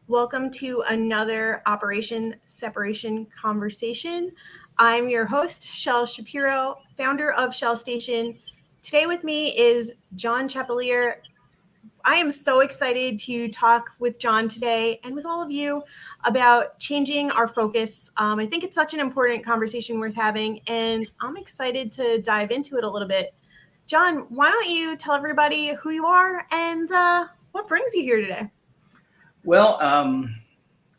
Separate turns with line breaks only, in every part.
Welcome to another Operation Separation conversation. I'm your host, Chelle Shapiro, founder of Shell Station. Today with me is John Chappelear. I am so excited to talk with John today and with all of you about changing our focus. I think it's such an important conversation worth having, and I'm excited to dive into it a little bit. John, why don't you tell everybody who you are and what brings you here today?
Well,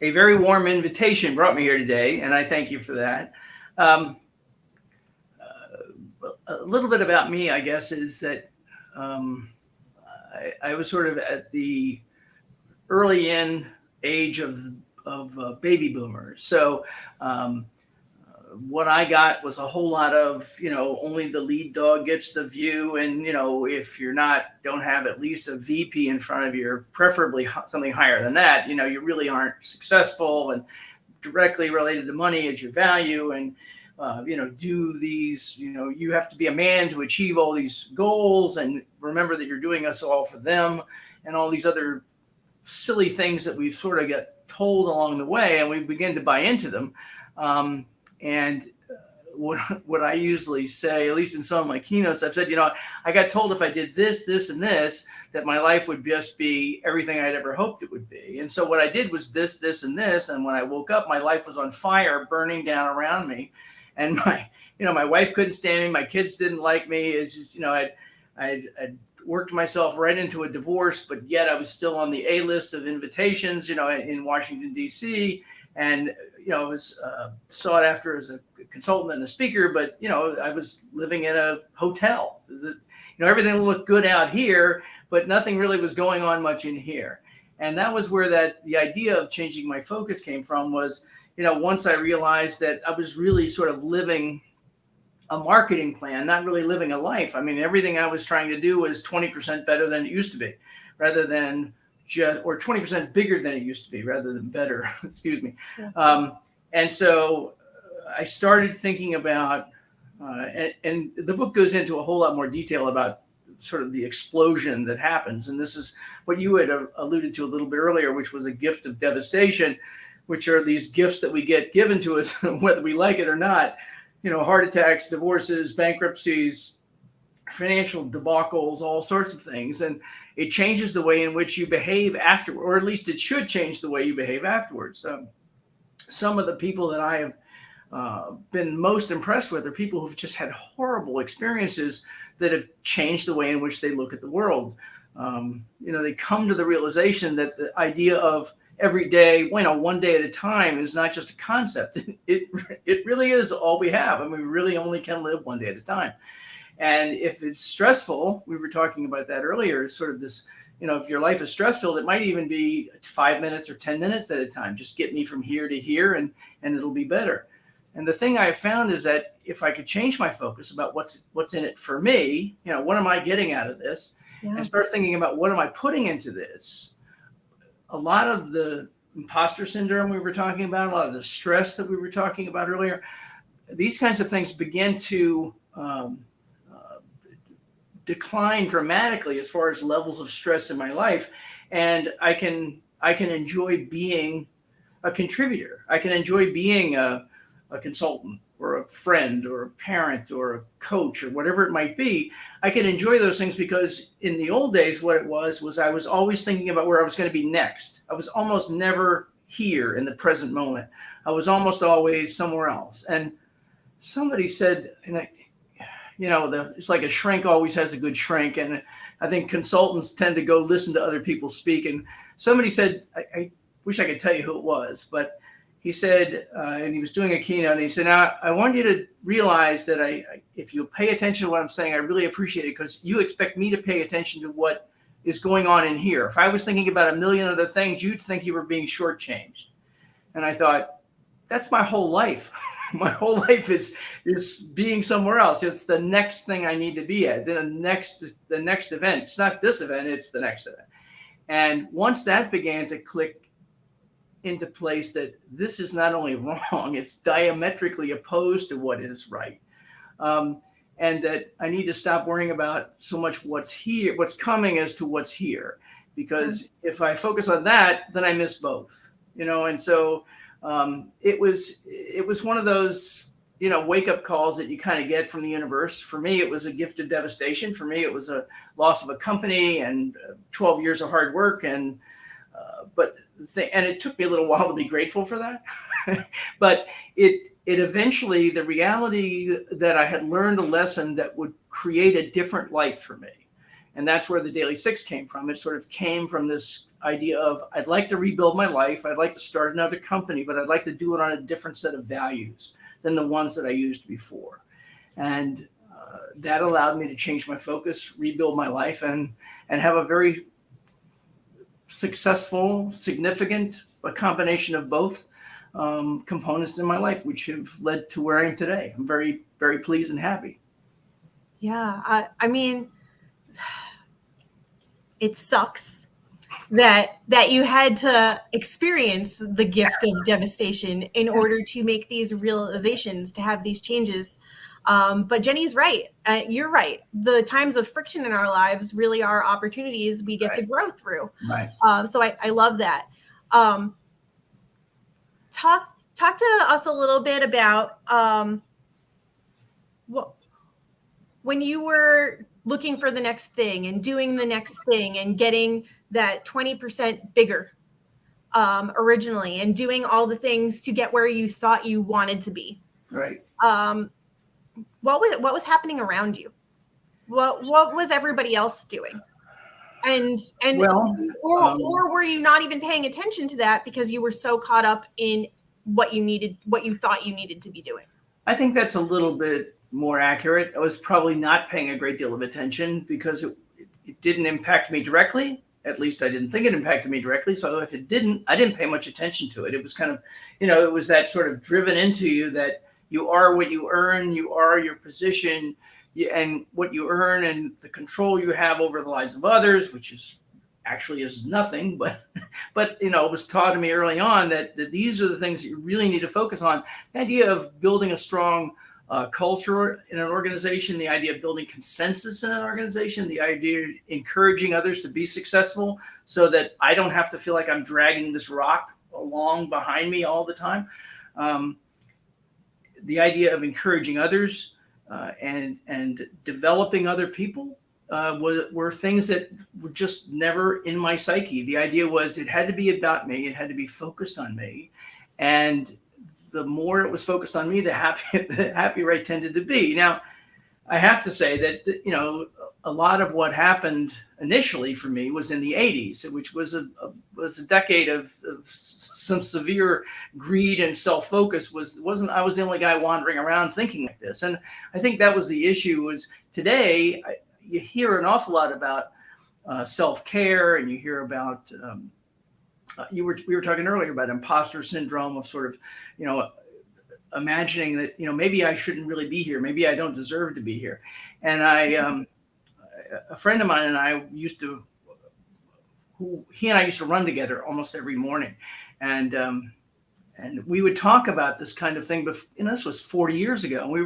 a very warm invitation brought me here today, and I thank you for that. Um, a little bit about me, I guess, is that um, I was sort of at the early in age of baby boomers. So um, what I got was a whole lot of, only the lead dog gets the view. And, if you're don't have at least a VP in front of you, or preferably something higher than that, you really aren't successful. And directly related to money is your value. And, do these, you have to be a man to achieve all these goals, and remember that you're doing us all for them, and all these other silly things that we sort of get told along the way, and we begin to buy into them. And what I usually say, at least in some of my keynotes, I've said, I got told if I did this, this, and this, that my life would just be everything I'd ever hoped it would be. And so what I did was this, this, and this. And when I woke up, my life was on fire, burning down around me. And my wife couldn't stand me. My kids didn't like me. It's just, I'd worked myself right into a divorce, but yet I was still on the A list of invitations, in Washington, D.C. And, I was sought after as a consultant and a speaker, but, I was living in a hotel. Everything looked good out here, but nothing really was going on much in here. And that was where the idea of changing my focus came from was, once I realized that I was really sort of living a marketing plan, not really living a life. I mean, everything I was trying to do was 20% better than it used to be, rather than or 20% bigger than it used to be, rather than better. Excuse me.
Yeah.
And so I started thinking about, and the book goes into a whole lot more detail about sort of the explosion that happens. And this is what you had alluded to a little bit earlier, which was a gift of devastation, which are these gifts that we get given to us, whether we like it or not. Heart attacks, divorces, bankruptcies, financial debacles, all sorts of things. And it changes the way in which you behave afterward, or at least it should change the way you behave afterwards. Some of the people that I have been most impressed with are people who've just had horrible experiences that have changed the way in which they look at the world. They come to the realization that the idea of every day, one day at a time is not just a concept. It really is all we have. I mean, we really only can live one day at a time. And if it's stressful, we were talking about that earlier, sort of this, if your life is stressful, it might even be 5 minutes or 10 minutes at a time. Just get me from here to here and it'll be better. And the thing I found is that if I could change my focus about what's in it for me, what am I getting out of this? Yeah. And start thinking about what am I putting into this? A lot of the imposter syndrome we were talking about, a lot of the stress that we were talking about earlier, these kinds of things begin to decline dramatically as far as levels of stress in my life. And I can enjoy being a contributor. I can enjoy being a consultant or a friend or a parent or a coach or whatever it might be. I can enjoy those things because in the old days, what it was I was always thinking about where I was going to be next. I was almost never here in the present moment. I was almost always somewhere else. And somebody said, it's like a shrink always has a good shrink. And I think consultants tend to go listen to other people speak. And somebody said, I wish I could tell you who it was, but he said, and he was doing a keynote, and he said, now I want you to realize that if you pay attention to what I'm saying, I really appreciate it because you expect me to pay attention to what is going on in here. If I was thinking about a million other things, you'd think you were being shortchanged. And I thought, that's my whole life. My whole life is being somewhere else. It's the next thing I need to be at, the next event. It's not this event, it's the next event. And once that began to click into place that this is not only wrong, it's diametrically opposed to what is right. And that I need to stop worrying about so much what's here, what's coming as to what's here. because if I focus on that, then I miss both, and so it was one of those, wake up calls that you kind of get from the universe. For me, it was a gift of devastation. For me, it was a loss of a company and 12 years of hard work. And it took me a little while to be grateful for that. But it eventually, the reality that I had learned a lesson that would create a different life for me. And that's where the Daily Six came from. It sort of came from this idea of, I'd like to rebuild my life. I'd like to start another company, but I'd like to do it on a different set of values than the ones that I used before. And that allowed me to change my focus, rebuild my life, and have a very successful, significant, a combination of both components in my life, which have led to where I am today. I'm very, very pleased and happy.
Yeah. I mean, it sucks that you had to experience the gift of devastation in order to make these realizations, to have these changes. But Jenny's right. You're right. The times of friction in our lives really are opportunities we get to grow through.
Right.
So I love that. Talk to us a little bit about when you were looking for the next thing and doing the next thing and getting that 20% bigger originally, and doing all the things to get where you thought you wanted to be.
Right.
What was happening around you? What was everybody else doing? And or were you not even paying attention to that because you were so caught up in what you thought you needed to be doing?
I think that's a little bit more accurate. I was probably not paying a great deal of attention because it didn't impact me directly. At least I didn't think it impacted me directly. So if it didn't, I didn't pay much attention to it. It was kind of, it was that sort of driven into you that you are what you earn, you are your position, and what you earn and the control you have over the lives of others, which is actually is nothing, but it was taught to me early on that these are the things that you really need to focus on. The idea of building a strong culture in an organization, the idea of building consensus in an organization, the idea of encouraging others to be successful so that I don't have to feel like I'm dragging this rock along behind me all the time. The idea of encouraging others and developing other people were things that were just never in my psyche. The idea was it had to be about me. It had to be focused on me. And the more it was focused on me, the happier I tended to be. Now, I have to say that, a lot of what happened initially for me was in the 80s, which was a decade of some severe greed and self-focus. I was the only guy wandering around thinking like this. And I think that was the issue. Was today you hear an awful lot about self-care, and you hear about we were talking earlier about imposter syndrome, of sort of, imagining that, maybe I shouldn't really be here. Maybe I don't deserve to be here. And a friend of mine and I he and I used to run together almost every morning. And we would talk about this kind of thing, but this was 40 years ago. And we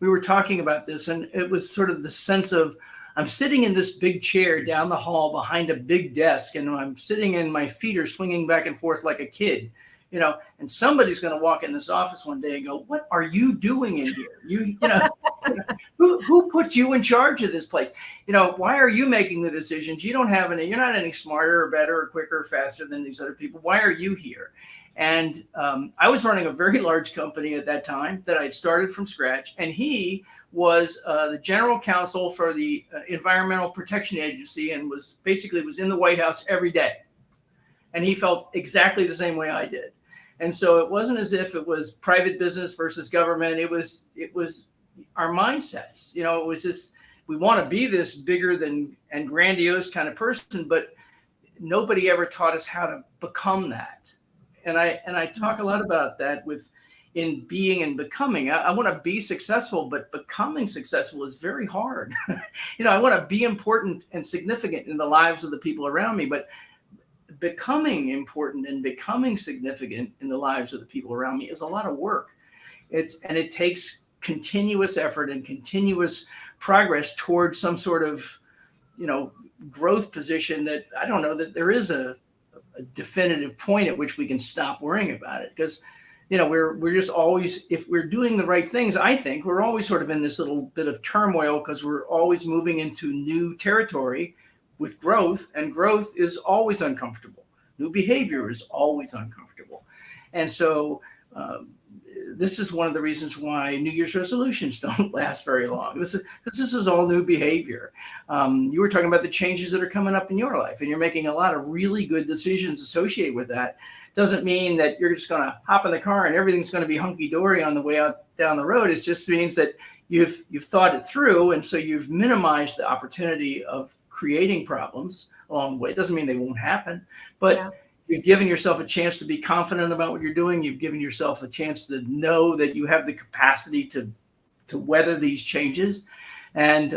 were talking about this, and it was sort of the sense of, I'm sitting in this big chair down the hall behind a big desk, and I'm sitting and my feet are swinging back and forth like a kid, and somebody's going to walk in this office one day and go, "What are you doing in here? Who put you in charge of this place? Why are you making the decisions? You're not any smarter or better or quicker or faster than these other people. Why are you here?" And I was running a very large company at that time that I'd started from scratch, and he was the general counsel for the Environmental Protection Agency, and was in the White House every day. And he felt exactly the same way I did. And so it wasn't as if it was private business versus government. It was our mindsets. It was just, we want to be this bigger than and grandiose kind of person, but nobody ever taught us how to become that. And I talk a lot about that in being and becoming. I want to be successful, but becoming successful is very hard. I want to be important and significant in the lives of the people around me, but becoming important and becoming significant in the lives of the people around me is a lot of work. It takes continuous effort and continuous progress towards some sort of, growth position that I don't know that there is a definitive point at which we can stop worrying about it, because we're just always, if we're doing the right things, I think we're always sort of in this little bit of turmoil because we're always moving into new territory with growth, and growth is always uncomfortable. New behavior is always uncomfortable. And so this is one of the reasons why New Year's resolutions don't last very long. This is all new behavior. You were talking about the changes that are coming up in your life, and you're making a lot of really good decisions associated with that. Doesn't mean that you're just going to hop in the car and everything's going to be hunky-dory on the way out down the road. It just means that you've thought it through, and so you've minimized the opportunity of creating problems along the way. It doesn't mean they won't happen, but you've given yourself a chance to be confident about what you're doing. You've given yourself a chance to know that you have the capacity to weather these changes, and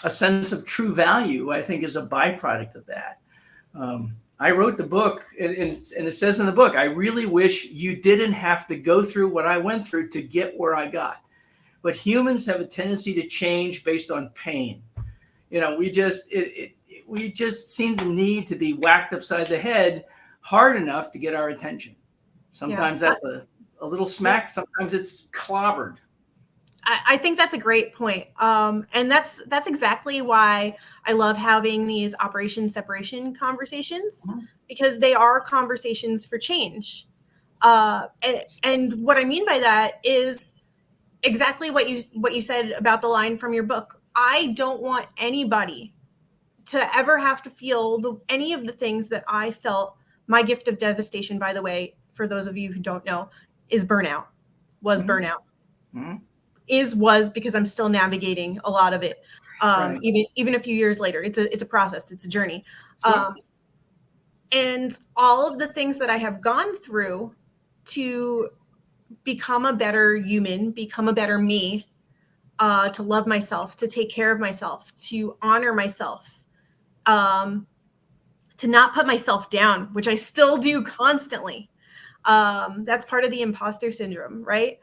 a sense of true value, I think, is a byproduct of that. I wrote the book, and it says in the book, I really wish you didn't have to go through what I went through to get where I got. But humans have a tendency to change based on pain. We just seem to need to be whacked upside the head hard enough to get our attention. Sometimes that's a little smack. Sometimes it's clobbered.
I think that's a great point. And that's exactly why I love having these operation separation conversations, because they are conversations for change. And what I mean by that is exactly what you said about the line from your book. I don't want anybody to ever have to feel any of the things that I felt. My gift of devastation, by the way, for those of you who don't know, is burnout. Burnout. Was because I'm still navigating a lot of it. Even a few years later, it's a process, it's a journey. And all of the things that I have gone through to become a better human, become a better me, to love myself, to take care of myself, to honor myself, to not put myself down, which I still do constantly. That's part of the imposter syndrome, right?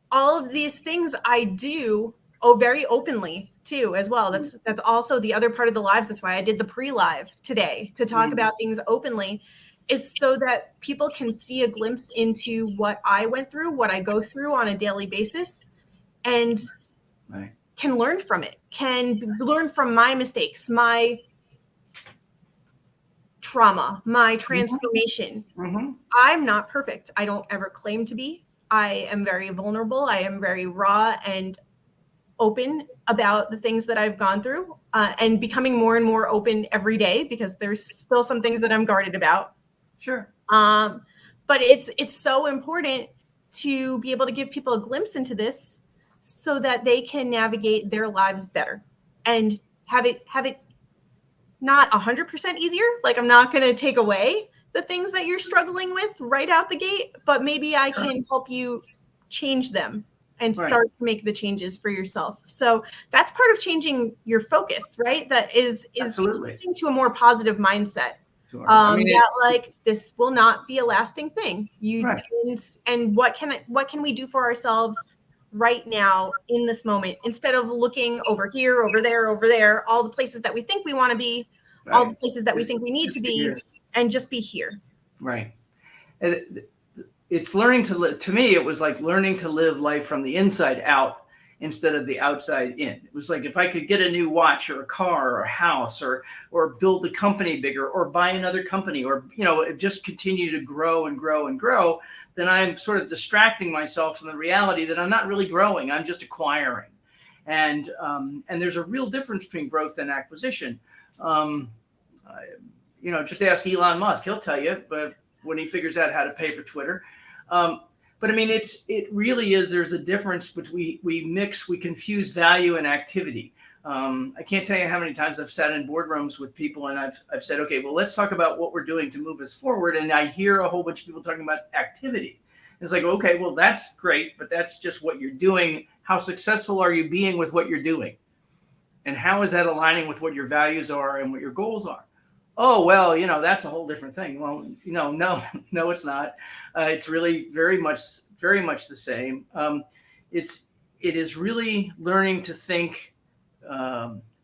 All of these things I do very openly too, as well. That's also the other part of the lives. That's why I did the pre-live today, to talk about things openly, is so that people can see a glimpse into what I went through, what I go through on a daily basis, and can learn from it, can learn from my mistakes, my trauma, my transformation. I'm not perfect. I don't ever claim to be. I am very vulnerable. I am very raw and open about the things that I've gone through, and becoming more and more open every day, because there's still some things that I'm guarded about.
Sure.
But it's so important to be able to give people a glimpse into this so that they can navigate their lives better and have it not 100% easier. Like, I'm not going to take away the things that you're struggling with right out the gate, but maybe I can help you change them and start to make the changes for yourself. So that's part of changing your focus, right? That is switching to a more positive mindset. Like, this will not be a lasting thing. And what can we do for ourselves right now in this moment, instead of looking over here, over there, all the places that we think we want to be, all the places that we think we need to be, and just be here.
Right. And it's learning to live. To me, it was like learning to live life from the inside out instead of the outside in. It was like, if I could get a new watch or a car or a house, or build the company bigger, or buy another company, or just continue to grow and grow and grow, then I'm sort of distracting myself from the reality that I'm not really growing. I'm just acquiring. And there's a real difference between growth and acquisition. Just ask Elon Musk. He'll tell you, but when he figures out how to pay for Twitter. But I mean, it really is. There's a difference between we confuse value and activity. I can't tell you how many times I've sat in boardrooms with people and I've said, okay, well, let's talk about what we're doing to move us forward. And I hear a whole bunch of people talking about activity. It's like, okay, well, that's great, but that's just what you're doing. How successful are you being with what you're doing? And how is that aligning with what your values are and what your goals are? Oh, well, that's a whole different thing. Well, no, it's not. It's really very much the same. It is really learning to think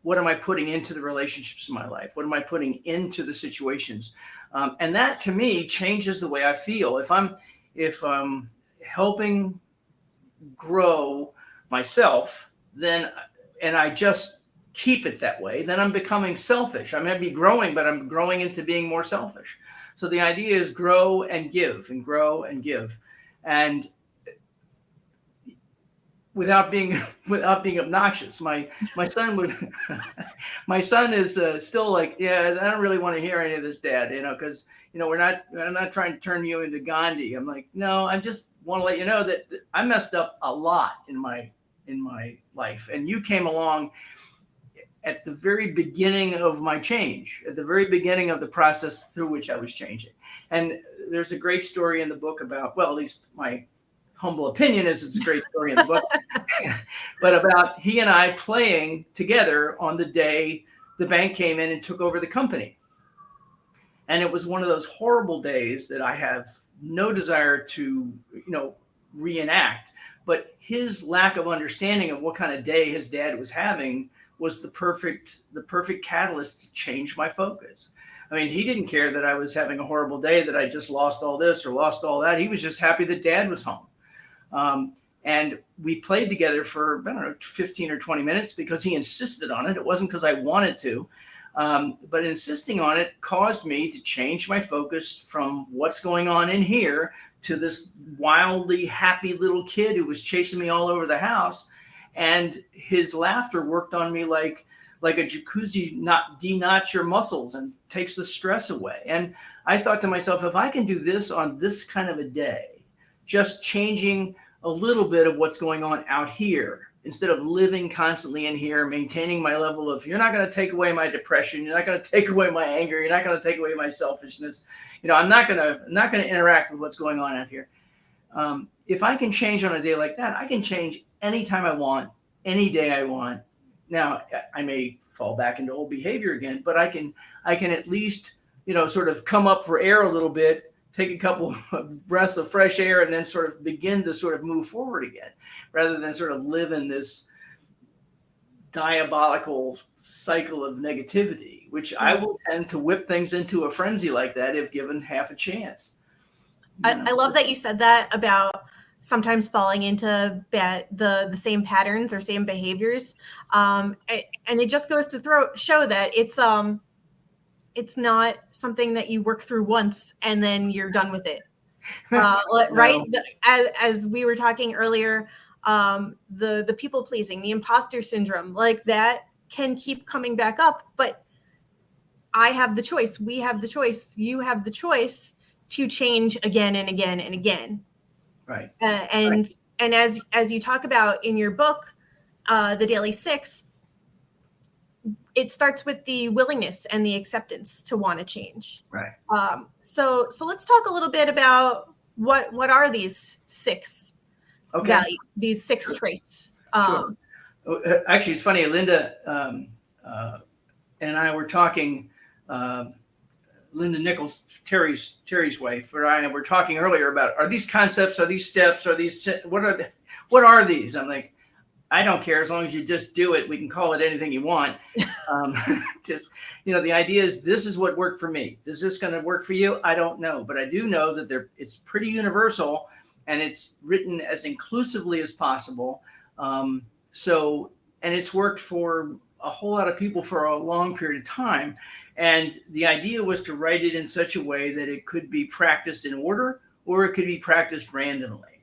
what am I putting into the relationships in my life? What am I putting into the situations? And that to me changes the way I feel. If I'm helping grow myself, then, and I just keep it that way, then I'm becoming selfish. I may be growing, but I'm growing into being more selfish. So the idea is grow and give and grow and give. And without being obnoxious, my son would my son is still like, yeah, I don't really want to hear any of this, Dad, because I'm not trying to turn you into Gandhi. I'm like, no, I just want to let you know that I messed up a lot in my life, and you came along at the very beginning of my change, at the very beginning of the process through which I was changing. And there's a great story in the book about, well, at least my humble opinion is it's a great story in the book, but about he and I playing together on the day the bank came in and took over the company. And it was one of those horrible days that I have no desire to, reenact. But his lack of understanding of what kind of day his dad was having was the perfect catalyst to change my focus. I mean, he didn't care that I was having a horrible day, that I just lost all this or lost all that. He was just happy that Dad was home. And we played together for, I don't know, 15 or 20 minutes because he insisted on it. It wasn't because I wanted to, but insisting on it caused me to change my focus from what's going on in here to this wildly happy little kid who was chasing me all over the house. And his laughter worked on me like a jacuzzi denots your muscles and takes the stress away. And I thought to myself, if I can do this on this kind of a day, just changing a little bit of what's going on out here, instead of living constantly in here, maintaining my level of, you're not going to take away my depression, you're not going to take away my anger, you're not going to take away my selfishness. I'm not going to interact with what's going on out here. If I can change on a day like that, I can change anytime I want, any day I want. Now, I may fall back into old behavior again, but I can at least, sort of come up for air a little bit, take a couple of breaths of fresh air, and then sort of begin to sort of move forward again, rather than sort of live in this diabolical cycle of negativity, which I will tend to whip things into a frenzy like that if given half a chance.
I love that you said that about sometimes falling into the same patterns or same behaviors. And it just goes to show that it's not something that you work through once and then you're done with it. Right? As we were talking earlier, the people pleasing, the imposter syndrome, like that can keep coming back up. But I have the choice. We have the choice. You have the choice to change again and again and again.
Right.
And as you talk about in your book, The Daily Six, it starts with the willingness and the acceptance to want to change.
Right.
So let's talk a little bit about what are these six values, these six traits.
Sure. Actually, it's funny. Linda and I were talking. Linda Nichols, Terry's wife, and I were talking earlier about, are these concepts, are these steps, what are these? I'm like, I don't care, as long as you just do it. We can call it anything you want. The idea is, this is what worked for me. Is this going to work for you? I don't know, but I do know that it's pretty universal, and it's written as inclusively as possible. And it's worked for a whole lot of people for a long period of time. And the idea was to write it in such a way that it could be practiced in order, or it could be practiced randomly.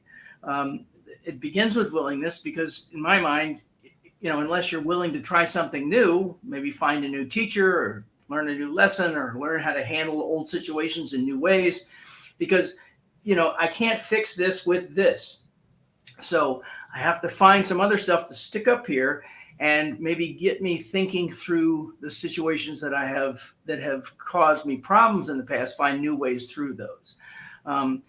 It begins with willingness, because in my mind, unless you're willing to try something new, maybe find a new teacher or learn a new lesson or learn how to handle old situations in new ways, because, I can't fix this with this. So I have to find some other stuff to stick up here and maybe get me thinking through the situations that have caused me problems in the past, find new ways through those. And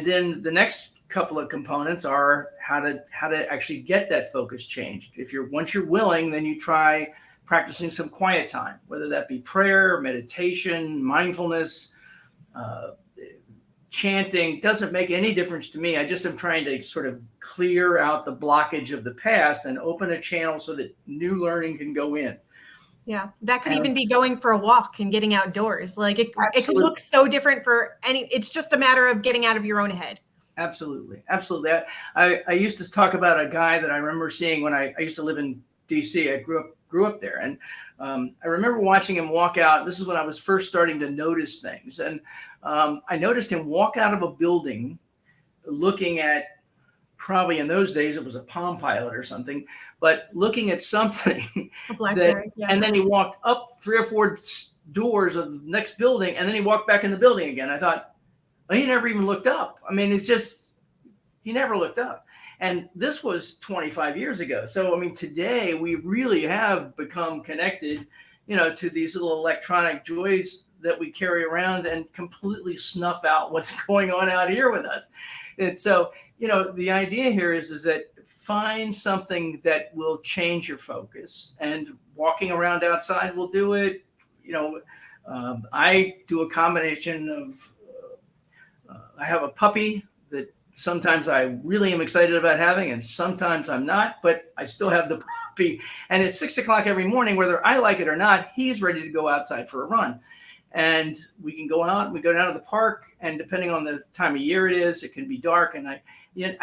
then the next couple of components are how to actually get that focus changed. Once you're willing, then you try practicing some quiet time, whether that be prayer, meditation, mindfulness, chanting. Doesn't make any difference to me. I just am trying to sort of clear out the blockage of the past and open a channel so that new learning can go in.
Yeah, that could
And
even be going for a walk and getting outdoors. Like it could
absolutely.
look so different for any. It's just a matter of getting out of your own head.
Absolutely. Absolutely. I used to talk about a guy that I remember seeing when I used to live in DC. I grew up there. And I remember watching him walk out. This is when I was first starting to notice things. And I noticed him walk out of a building looking at, probably in those days, it was a Palm Pilot or something, but looking at something
A BlackBerry, yeah.
and then he walked up 3 or 4 doors of the next building, and then he walked back in the building again. I thought, well, he never even looked up. I mean, it's just, he never looked up. And this was 25 years ago. So, I mean, today we really have become connected, to these little electronic joys that we carry around and completely snuff out what's going on out here with us. And so, the idea here is that find something that will change your focus, and walking around outside will do it. I do a combination of, I have a puppy that sometimes I really am excited about having, and sometimes I'm not, but I still have the puppy. And at 6 o'clock every morning, whether I like it or not, he's ready to go outside for a run. And we can go out, we go down to the park, and depending on the time of year it is, it can be dark. And I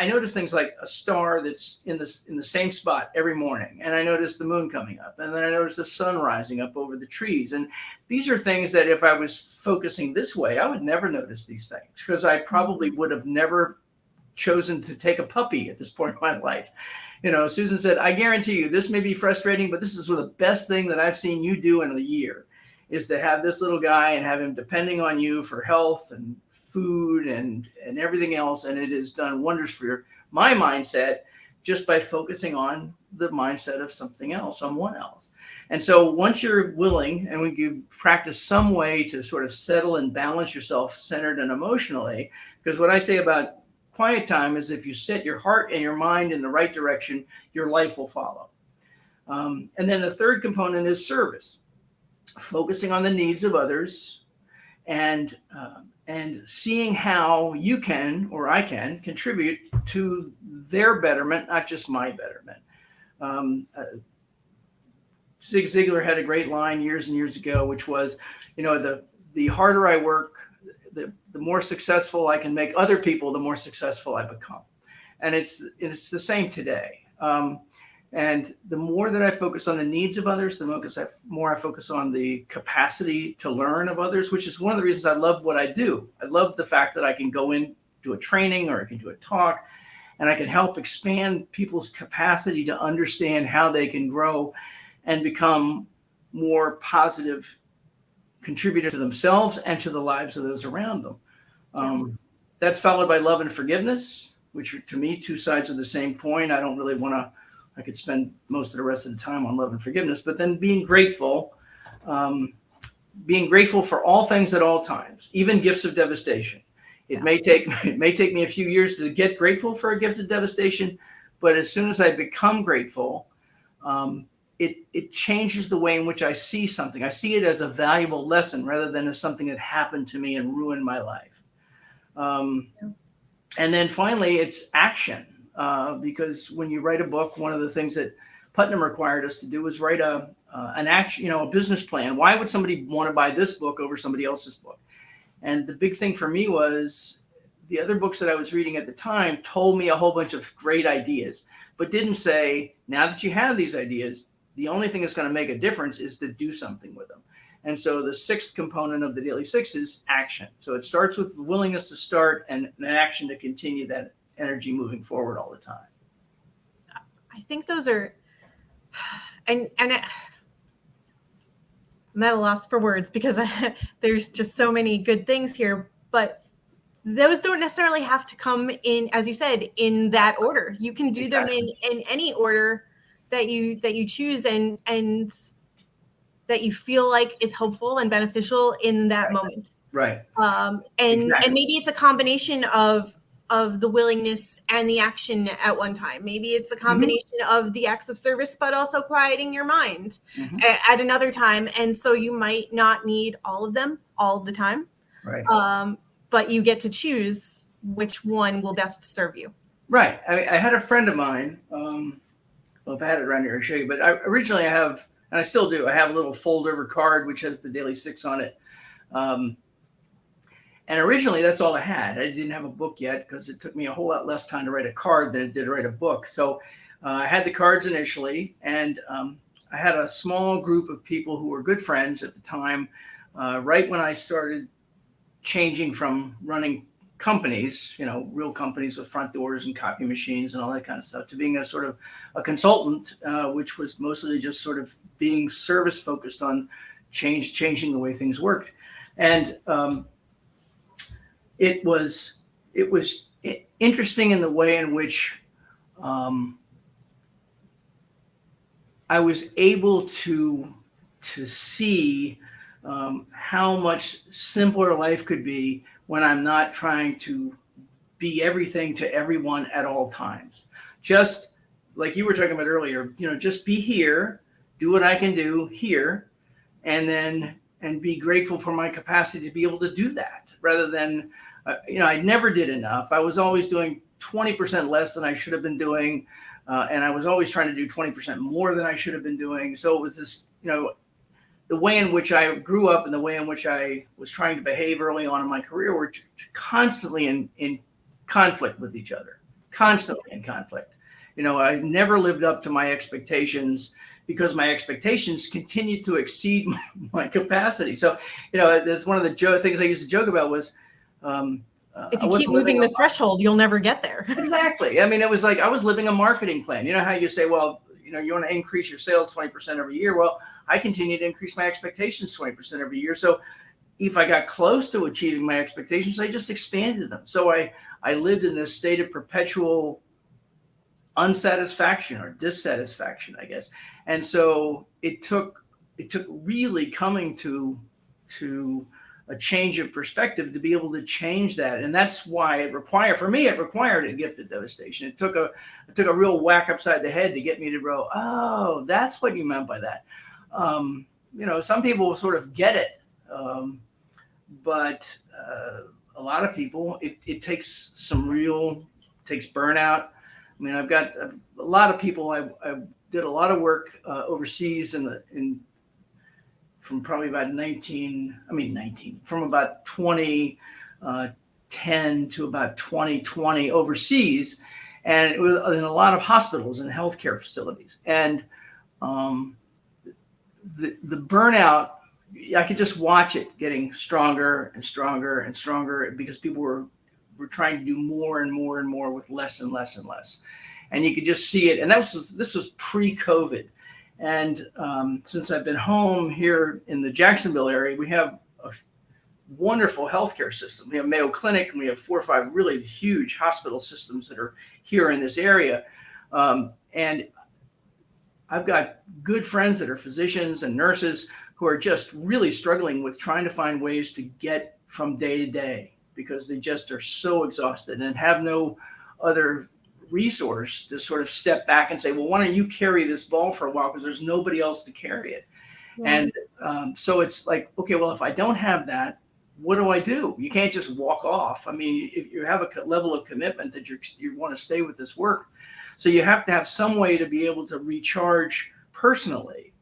notice things like a star that's in the same spot every morning. And I notice the moon coming up, and then I notice the sun rising up over the trees. And these are things that if I was focusing this way, I would never notice these things, because I probably would have never chosen to take a puppy at this point in my life. Susan said, I guarantee you this may be frustrating, but this is the best thing that I've seen you do in a year, is to have this little guy and have him depending on you for health and food and everything else. And it has done wonders for my mindset, just by focusing on the mindset of something else, someone else. And so once you're willing, and when you practice some way to sort of settle and balance yourself centered and emotionally, because what I say about quiet time is, if you set your heart and your mind in the right direction, your life will follow. And then the third component is service, focusing on the needs of others, and seeing how you can, or I can, contribute to their betterment, not just my betterment. Zig Ziglar had a great line years and years ago, which was, the harder I work, the more successful I can make other people, the more successful I become. And it's the same today. And the more that I focus on the needs of others, the more I focus on the capacity to learn of others, which is one of the reasons I love what I do. I love the fact that I can go in, do a training, or I can do a talk, and I can help expand people's capacity to understand how they can grow and become more positive contributors to themselves and to the lives of those around them. That's followed by love and forgiveness, which are, to me, two sides of the same coin. I don't really want to, I could spend most of the rest of the time on love and forgiveness, but then being grateful for all things at all times, even gifts of devastation. It may take me a few years to get grateful for a gift of devastation, but as soon as I become grateful, it changes the way in which I see something. I see it as a valuable lesson rather than as something that happened to me and ruined my life. And then finally, it's action. Because when you write a book, one of the things that Putnam required us to do was write an action, a business plan. Why would somebody want to buy this book over somebody else's book? And the big thing for me was, the other books that I was reading at the time told me a whole bunch of great ideas, but didn't say, now that you have these ideas, the only thing that's going to make a difference is to do something with them. And so the sixth component of the Daily Six is action. So it starts with willingness to start and an action to continue that energy moving forward all the time.
I think those are, and I'm at a loss for words, because there's just so many good things here, but those don't necessarily have to come in, as you said, in that order. You can do them in any order that you choose, and that you feel like is helpful and beneficial in that moment.
Right.
And maybe it's a combination of the willingness and the action at one time. Maybe it's a combination of the acts of service, but also quieting your mind at another time. And so you might not need all of them all the time.
Right.
But you get to choose which one will best serve you.
Right. I had a friend of mine, well, if I had it around here, I'll show you, but originally I have And I still do. I have a little fold over card which has the Daily Six on it. And originally that's all I had. I didn't have a book yet because it took me a whole lot less time to write a card than it did to write a book. So I had the cards initially, and I had a small group of people who were good friends at the time, right when I started changing from running companies, real companies with front doors and copy machines and all that kind of stuff, to being a sort of a consultant, which was mostly just sort of being service focused on changing the way things worked. And it was interesting in the way in which I was able to see how much simpler life could be when I'm not trying to be everything to everyone at all times. Just like you were talking about earlier, just be here, do what I can do here, and be grateful for my capacity to be able to do that, rather than, I never did enough. I was always doing 20% less than I should have been doing. And I was always trying to do 20% more than I should have been doing. So it was this, the way in which I grew up and the way in which I was trying to behave early on in my career were constantly in conflict with each other, constantly in conflict. I never lived up to my expectations because my expectations continued to exceed my capacity. So, that's one of the things I used to joke about was,
if you keep moving the threshold, you'll never get there.
Exactly. I mean, it was like I was living a marketing plan. You know how you say, well, you want to increase your sales 20% every year. Well, I continue to increase my expectations 20% every year. So if I got close to achieving my expectations, I just expanded them. So I lived in this state of perpetual unsatisfaction or dissatisfaction, I guess. And so it took really coming to a change of perspective to be able to change that. And that's why it required a gift of devastation. It took a real whack upside the head to get me to go, oh, that's what you meant by that. Some people sort of get it. But a lot of people, it takes takes burnout. I mean, I've got a lot of people, I did a lot of work overseas from probably about from about 2010 to about 2020 overseas. And it was in a lot of hospitals and healthcare facilities. And the burnout, I could just watch it getting stronger and stronger and stronger because people were trying to do more and more and more with less and less and less. And you could just see it. And this was pre-COVID. And since I've been home here in the Jacksonville area, we have a wonderful healthcare system. We have Mayo Clinic, and we have 4 or 5 really huge hospital systems that are here in this area. And I've got good friends that are physicians and nurses who are just really struggling with trying to find ways to get from day to day because they just are so exhausted and have no other resource to sort of step back and say, well, why don't you carry this ball for a while because there's nobody else to carry it. Yeah. And so it's like, okay, well, if I don't have that, what do I do? You can't just walk off. I mean, if you have a level of commitment that you want to stay with this work, so you have to have some way to be able to recharge personally.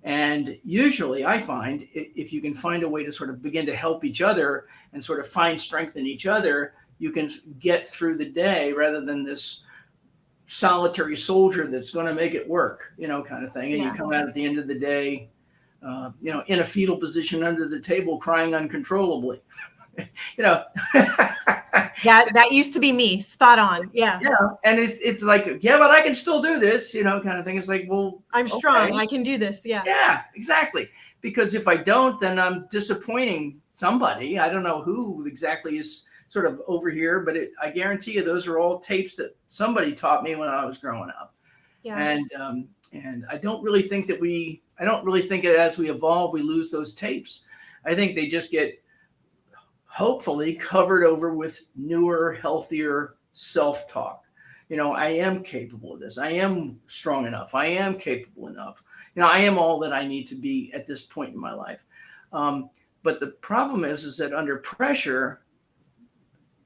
And usually I find if you can find a way to sort of begin to help each other and sort of find strength in each other, you can get through the day rather than this solitary soldier that's going to make it work, kind of thing. And you come out at the end of the day, in a fetal position under the table, crying uncontrollably. Yeah,
that used to be me. Spot on. Yeah.
And it's like, yeah, but I can still do this, kind of thing. It's like, well,
I'm strong. I can do this. Yeah.
Yeah, exactly. Because if I don't, then I'm disappointing somebody. I don't know who exactly is sort of over here, but I guarantee you those are all tapes that somebody taught me when I was growing up. Yeah. And I don't really think that as we evolve, we lose those tapes. I think they just get hopefully covered over with newer, healthier self-talk. I am capable of this. I am strong enough. I am capable enough. I am all that I need to be at this point in my life. But the problem is that under pressure,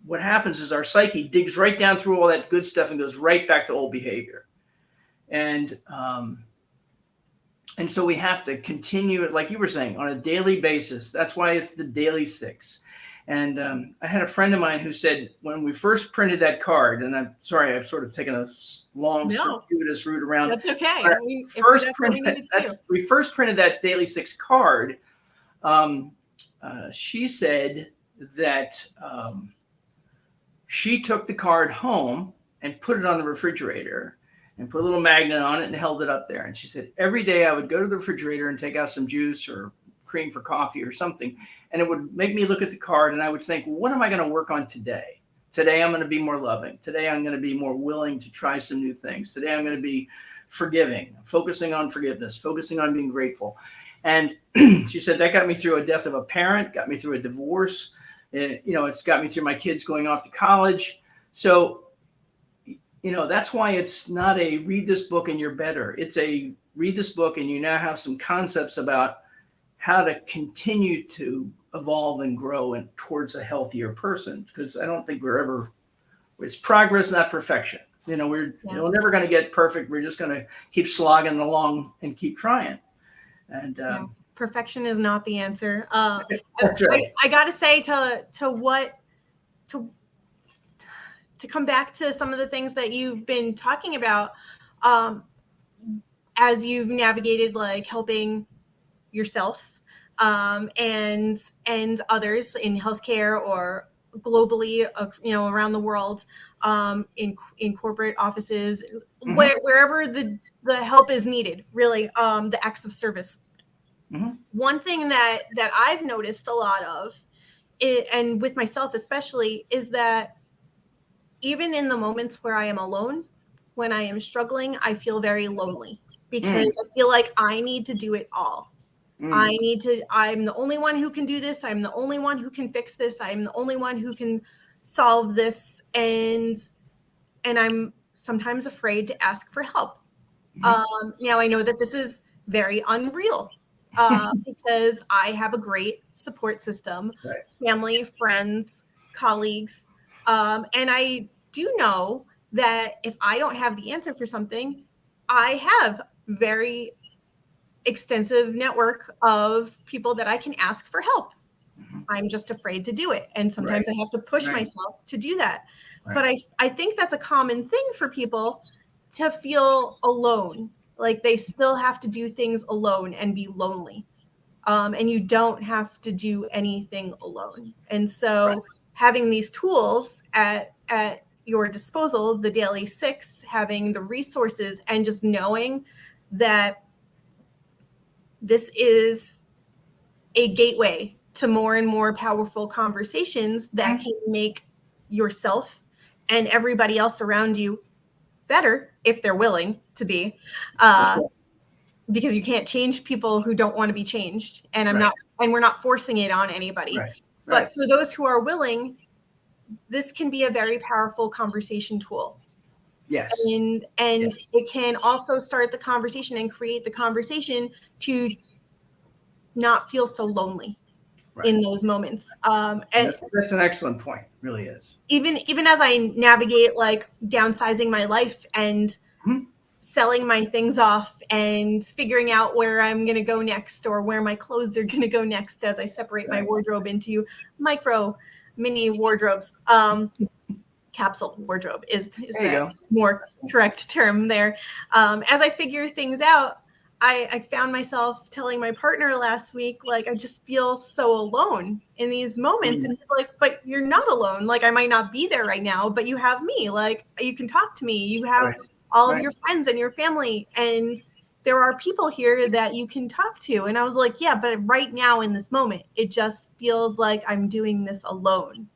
what happens is our psyche digs right down through all that good stuff and goes right back to old behavior. And And so we have to continue it, like you were saying, on a daily basis. That's why it's the daily 6. And I had a friend of mine who said when we first printed that card, and I'm sorry, I've sort of taken a long circuitous route around.
That's okay.
We first printed that daily 6 card. She said that she took the card home and put it on the refrigerator and put a little magnet on it and held it up there. And she said, every day I would go to the refrigerator and take out some juice or cream for coffee or something. And it would make me look at the card and I would think, well, what am I going to work on today? Today, I'm going to be more loving. Today, I'm going to be more willing to try some new things. Today, I'm going to be forgiving, focusing on forgiveness, focusing on being grateful. And she said, that got me through a death of a parent, got me through a divorce. It's got me through my kids going off to college. So, that's why it's not a read this book and you're better. It's a read this book and you now have some concepts about how to continue to evolve and grow and towards a healthier person. Because I don't think it's progress, not perfection. We're never going to get perfect. We're just going to keep slogging along and keep trying. And
perfection is not the answer.
That's right.
I got to say to come back to some of the things that you've been talking about as you've navigated like helping yourself and others in healthcare or globally, around the world, in corporate offices, wherever the help is needed, really, the acts of service. One thing that I've noticed a lot of, and with myself especially, is that even in the moments where I am alone, when I am struggling, I feel very lonely because I feel like I need to do it all. I'm the only one who can do this. I'm the only one who can fix this. I'm the only one who can solve this. And I'm sometimes afraid to ask for help. Now I know that this is very unreal because I have a great support system, family, friends, colleagues. And I do know that if I don't have the answer for something, I have very extensive network of people that I can ask for help. I'm just afraid to do it. And sometimes I have to push myself to do that. But I think that's a common thing for people to feel alone. Like they still have to do things alone and be lonely. And you don't have to do anything alone. And so having these tools at your disposal, the daily 6, having the resources and just knowing that this is a gateway to more and more powerful conversations that can make yourself and everybody else around you better if they're willing to be, because you can't change people who don't want to be changed. And we're not forcing it on anybody. But for those who are willing, this can be a very powerful conversation tool.
Yes.
And it can also start the conversation and create the conversation to not feel so lonely in those moments. And
that's an excellent point. It really is.
Even as I navigate like downsizing my life and selling my things off and figuring out where I'm going to go next or where my clothes are going to go next as I separate my wardrobe into mini wardrobes. Capsule wardrobe is the more correct term there. As I figure things out, I found myself telling my partner last week, like, I just feel so alone in these moments. And he's like, but you're not alone. Like, I might not be there right now, but you have me. Like, you can talk to me. You have all of your friends and your family. And there are people here that you can talk to. And I was like, yeah, but right now in this moment, it just feels like I'm doing this alone.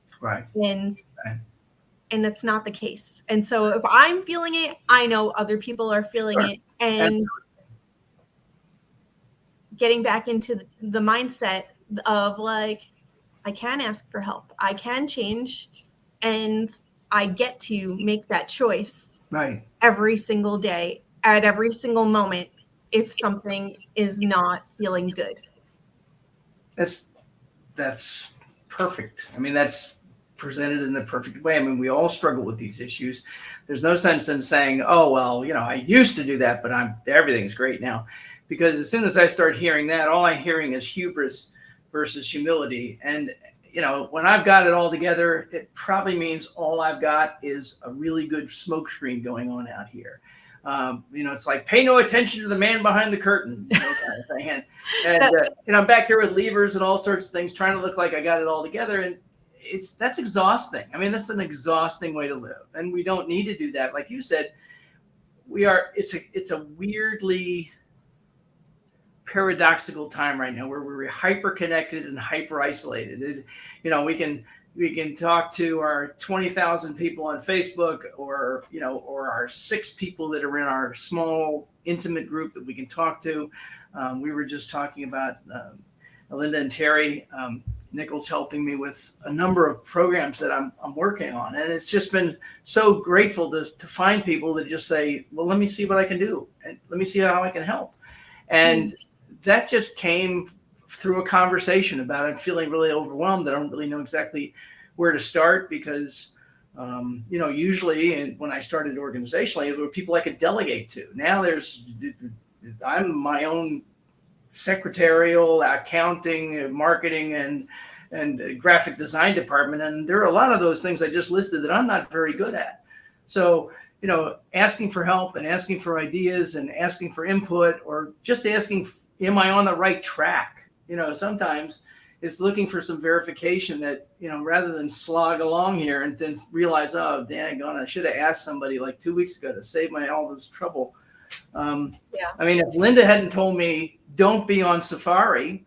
And that's not the case. And so if I'm feeling it, I know other people are feeling it. And getting back into the mindset of like, I can ask for help. I can change. And I get to make that choice every single day, at every single moment, if something is not feeling good.
That's perfect. I mean, that's presented in the perfect way. I mean, we all struggle with these issues. There's no sense in saying, oh, well, I used to do that, but everything's great now. because as soon as I start hearing that, all I'm hearing is hubris versus humility. And, when I've got it all together, it probably means all I've got is a really good smoke screen going on out here. It's like, pay no attention to the man behind the curtain, kind of thing. And I'm back here with levers and all sorts of things, trying to look like I got it all together. And that's exhausting. I mean, that's an exhausting way to live. And we don't need to do that. Like you said, it's a weirdly paradoxical time right now where we're hyper connected and hyper isolated. We can talk to our 20,000 people on Facebook, or our 6 people that are in our small intimate group that we can talk to. We were just talking about Linda and Terry Nichols helping me with a number of programs that I'm working on, and it's just been so grateful to find people that just say, well, let me see what I can do, and let me see how I can help. And that just came through a conversation about it, feeling really overwhelmed. I don't really know exactly where to start because, usually, and when I started organizationally, there were people I could delegate to. Now I'm my own secretarial, accounting, marketing, and graphic design department. And there are a lot of those things I just listed that I'm not very good at. So, asking for help and asking for ideas and asking for input, or just asking, am I on the right track? Sometimes it's looking for some verification that, rather than slog along here and then realize, oh, dang on, I should have asked somebody like 2 weeks ago to save all this trouble. I mean, if Linda hadn't told me, don't be on Safari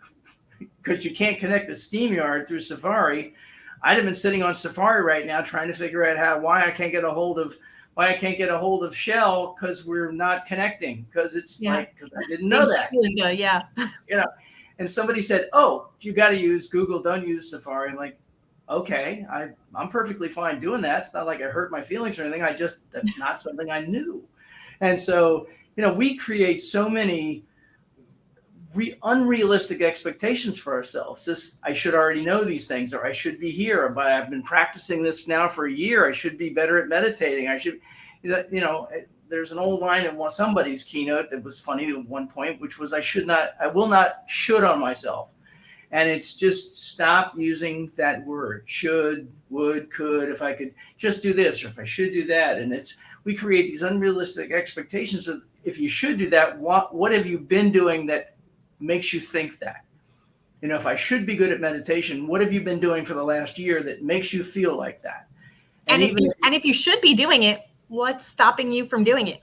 because you can't connect the SteamYard through Safari, I'd have been sitting on Safari right now trying to figure out why I can't get a hold of Shell because we're not connecting, because I didn't know that.
Yeah.
And somebody said, oh, you got to use Google, don't use Safari. I'm like, okay, I'm perfectly fine doing that. It's not like I hurt my feelings or anything. That's not something I knew. And so, we create so many unrealistic expectations for ourselves. I should already know these things, or I should be here, but I've been practicing this now for a year. I should be better at meditating. I should, there's an old line in somebody's keynote that was funny at one point, which was, I will not should on myself. And it's just stop using that word, should, would, could, if I could just do this, or if I should do that. And we create these unrealistic expectations of, if you should do that, what have you been doing that makes you think that? If I should be good at meditation, what have you been doing for the last year that makes you feel like that?
And if you should be doing it, what's stopping you from doing it?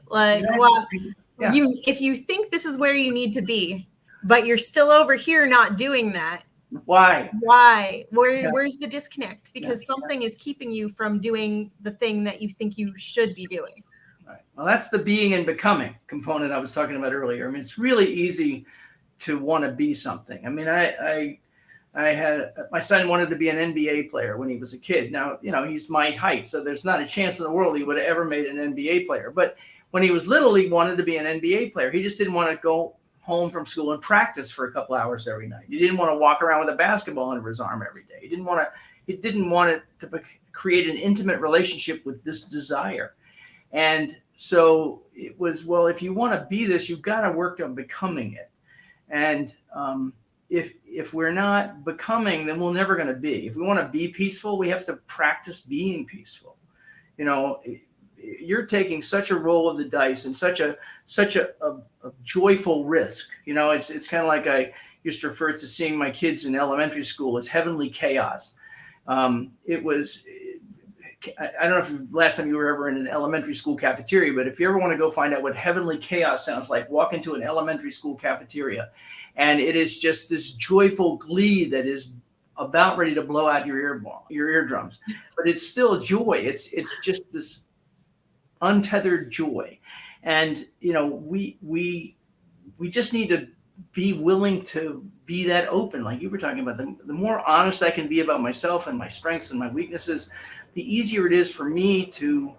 If you think this is where you need to be, but you're still over here not doing that,
why?
Where's the disconnect? Because something is keeping you from doing the thing that you think you should be doing.
Right. Well, that's the being and becoming component I was talking about earlier. I mean, it's really easy to want to be something. I mean, I had, my son wanted to be an NBA player when he was a kid. Now, he's my height, so there's not a chance in the world he would have ever made an NBA player. But when he was little, he wanted to be an NBA player. He just didn't want to go home from school and practice for a couple hours every night. He didn't want to walk around with a basketball under his arm every day. He didn't want it to create an intimate relationship with this desire. And so it was, well, if you want to be this, you've got to work on becoming it. And if we're not becoming, then we're never going to be. If we want to be peaceful, we have to practice being peaceful. You're taking such a roll of the dice and such a joyful risk. It's kind of like I used to refer to seeing my kids in elementary school as heavenly chaos. It was, I don't know if last time you were ever in an elementary school cafeteria, but if you ever want to go find out what heavenly chaos sounds like, walk into an elementary school cafeteria. And it is just this joyful glee that is about ready to blow out your eardrums. But it's still joy. It's just this untethered joy. And, we just need to be willing to be that open. Like you were talking about, the more honest I can be about myself and my strengths and my weaknesses, the easier it is for me to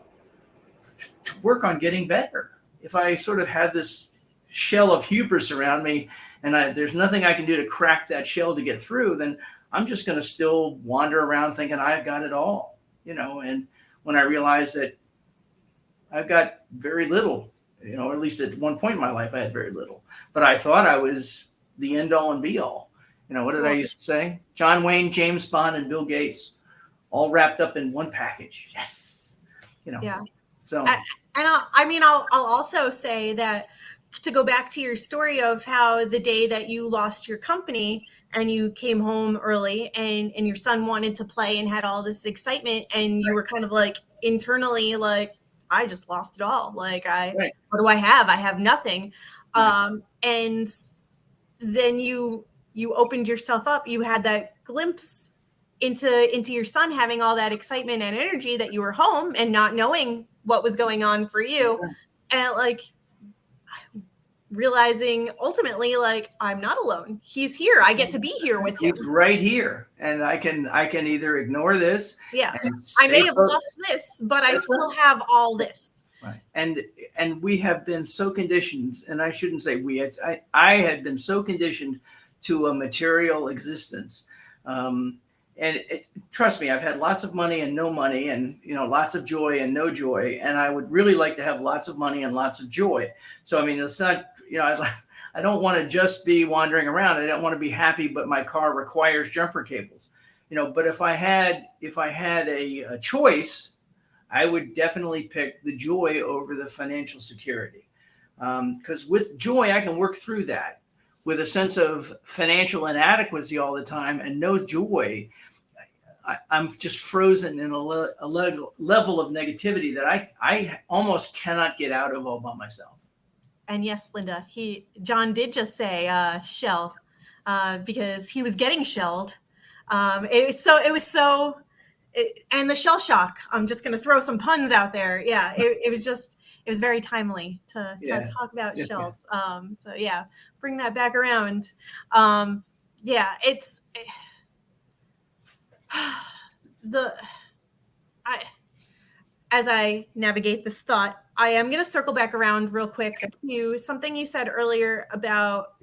work on getting better. If I sort of have this shell of hubris around me and there's nothing I can do to crack that shell to get through, then I'm just going to still wander around thinking I've got it all, and when I realize that I've got very little, or at least at one point in my life, I had very little. But I thought I was the end all and be all. What did I used to say? John Wayne, James Bond, and Bill Gates, all wrapped up in one package. Yes.
Yeah.
So.
And I'll also say that, to go back to your story of how the day that you lost your company and you came home early and your son wanted to play and had all this excitement, and you were kind of like internally like, I just lost it all. Like, what do I have? I have nothing. Right. And then you opened yourself up. You had that glimpse into your son having all that excitement and energy, that you were home and not knowing what was going on for you. And like realizing ultimately, like, I'm not alone. He's here. I get to be here with him.
He's right here. And I can either ignore this.
Yeah. I may have lost this, but I still have all this.
Right. And we have been so conditioned, and I shouldn't say we, I had been so conditioned to a material existence. And trust me, I've had lots of money and no money, and lots of joy and no joy. And I would really like to have lots of money and lots of joy. So it's not, I don't want to just be wandering around. I don't want to be happy, but my car requires jumper cables. But if I had a choice, I would definitely pick the joy over the financial security. Because with joy, I can work through that. With a sense of financial inadequacy all the time and no joy, I'm just frozen in a level of negativity that I almost cannot get out of all by myself.
And yes, Linda, John did just say shell, because he was getting shelled. And the shell shock. I'm just going to throw some puns out there. Yeah, it was very timely to talk about shells. So yeah, bring that back around. As I navigate this thought, I am going to circle back around real quick to something you said earlier about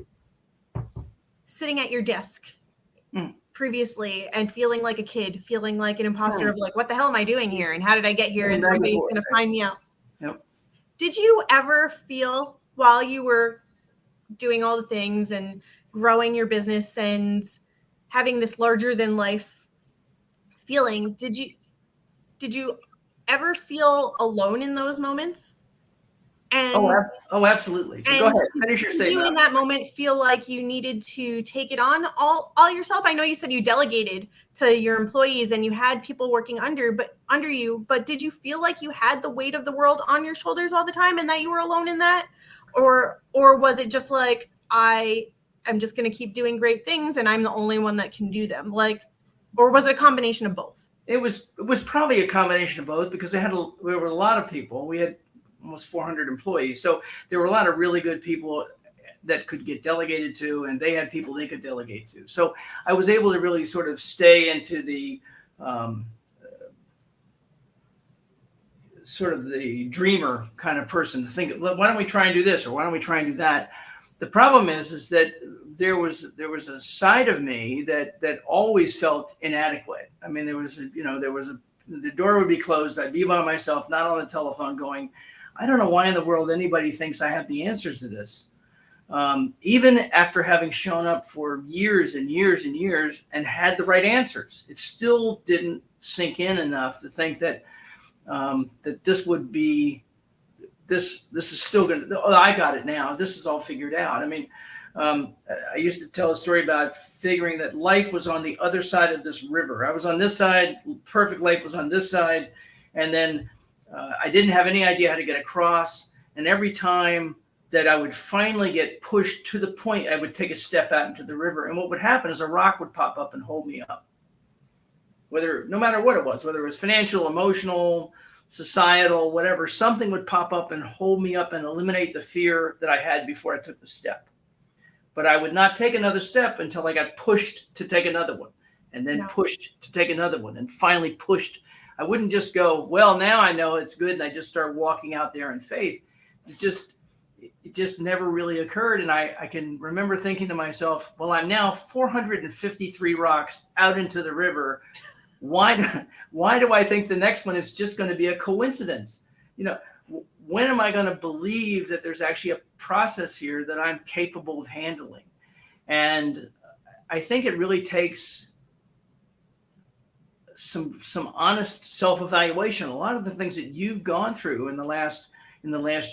sitting at your desk previously and feeling like a kid, feeling like an imposter of like, what the hell am I doing here? And how did I get here? And somebody's going to find me out.
Yep.
Did you ever feel, while you were doing all the things and growing your business and having this larger than life feeling, did you ever feel alone in those moments? And
absolutely. Go ahead. Finish your statement.
Did you in that moment feel like you needed to take it on all yourself? I know you said you delegated to your employees and you had people working under you, but did you feel like you had the weight of the world on your shoulders all the time and that you were alone in that? Or was it just like, I'm just going to keep doing great things and I'm the only one that can do them? Like, or was it a combination of both?
It was probably a combination of both, because there were a lot of people. We had almost 400 employees. So there were a lot of really good people that could get delegated to, and they had people they could delegate to. So I was able to really sort of stay into the sort of the dreamer kind of person to think, why don't we try and do this? Or why don't we try and do that? The problem is that there was a side of me that always felt inadequate. I mean, the door would be closed. I'd be by myself, not on the telephone going, I don't know why in the world anybody thinks I have the answers to this. Even after having shown up for years and years and years and had the right answers, it still didn't sink in enough to think that this would be, this is still going to, I got it now. This is all figured out. I mean, I used to tell a story about figuring that life was on the other side of this river. I was on this side, perfect life was on this side. And then I didn't have any idea how to get across. And every time that I would finally get pushed to the point, I would take a step out into the river. And what would happen is a rock would pop up and hold me up. No matter what it was, whether it was financial, emotional, societal, whatever, something would pop up and hold me up and eliminate the fear that I had before I took the step. But I would not take another step until I got pushed to take another one, and then pushed to take another one, and finally pushed. I wouldn't just go, well, now I know it's good, and I just start walking out there in faith. It just never really occurred. And I can remember thinking to myself, well, I'm now 453 rocks out into the river. Why do I think the next one is just going to be a coincidence? when am I going to believe that there's actually a process here that I'm capable of handling? And I think it really takes some honest self-evaluation. A lot of the things that you've gone through in the last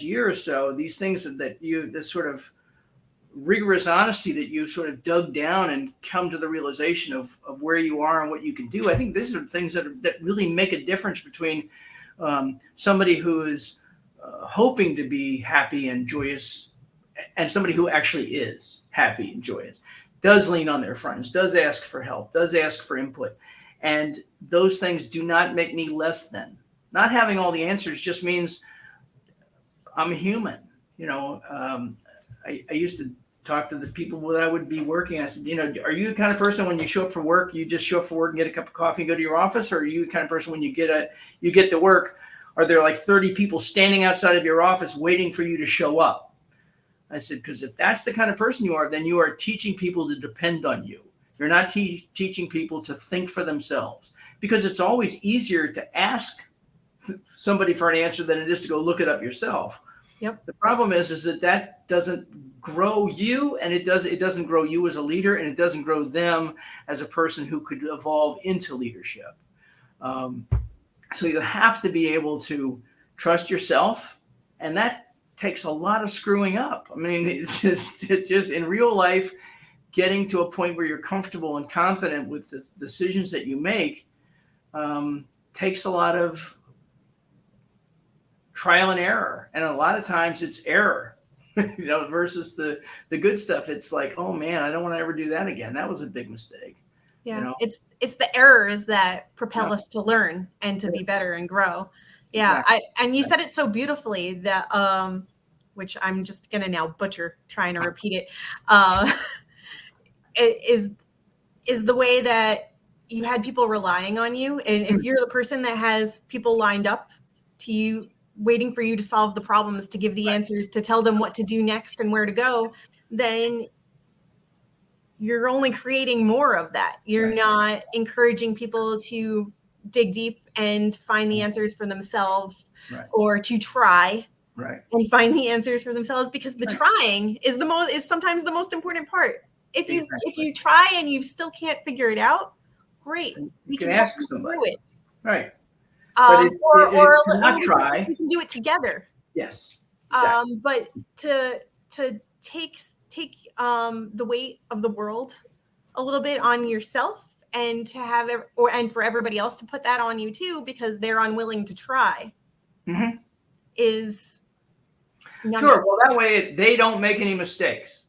year or so, these things this sort of rigorous honesty that you sort of dug down and come to the realization of where you are and what you can do. I think these are things that really make a difference between somebody who is hoping to be happy and joyous and somebody who actually is happy and joyous, does lean on their friends, does ask for help, does ask for input. And those things do not make me less than. Not having all the answers just means I'm human. I used to talk to the people that I would be working. I said, are you the kind of person when you show up for work, you just show up for work and get a cup of coffee and go to your office? Or are you the kind of person when you get to work, are there like 30 people standing outside of your office waiting for you to show up? I said, because if that's the kind of person you are, then you are teaching people to depend on you. You're not teaching people to think for themselves, because it's always easier to ask somebody for an answer than it is to go look it up yourself.
Yep.
The problem is that doesn't grow you, and it doesn't grow you as a leader, and it doesn't grow them as a person who could evolve into leadership. So you have to be able to trust yourself, and that takes a lot of screwing up. I mean, it's just in real life, getting to a point where you're comfortable and confident with the decisions that you make takes a lot of trial and error. And a lot of times it's error, versus the good stuff. It's like, oh man, I don't want to ever do that again. That was a big mistake.
Yeah. It's the errors that propel us to learn and to be better and grow. Yeah.
Exactly.
And you said it so beautifully that, which I'm just going to now butcher trying to repeat it. It is the way that you had people relying on you. And if you're the person that has people lined up to you, waiting for you to solve the problems, to give the answers, to tell them what to do next and where to go, then you're only creating more of that. You're not encouraging people to dig deep and find the answers for themselves, or to try and find the answers for themselves, because the trying is sometimes the most important part. If you try and you still can't figure it out, great.
You can ask somebody.
Do it.
Right.
Or
not try.
We can do it together.
Yes. Exactly.
But to take the weight of the world a little bit on yourself, and to have and for everybody else to put that on you too, because they're unwilling to try, is
sure. Well, that way they don't make any mistakes.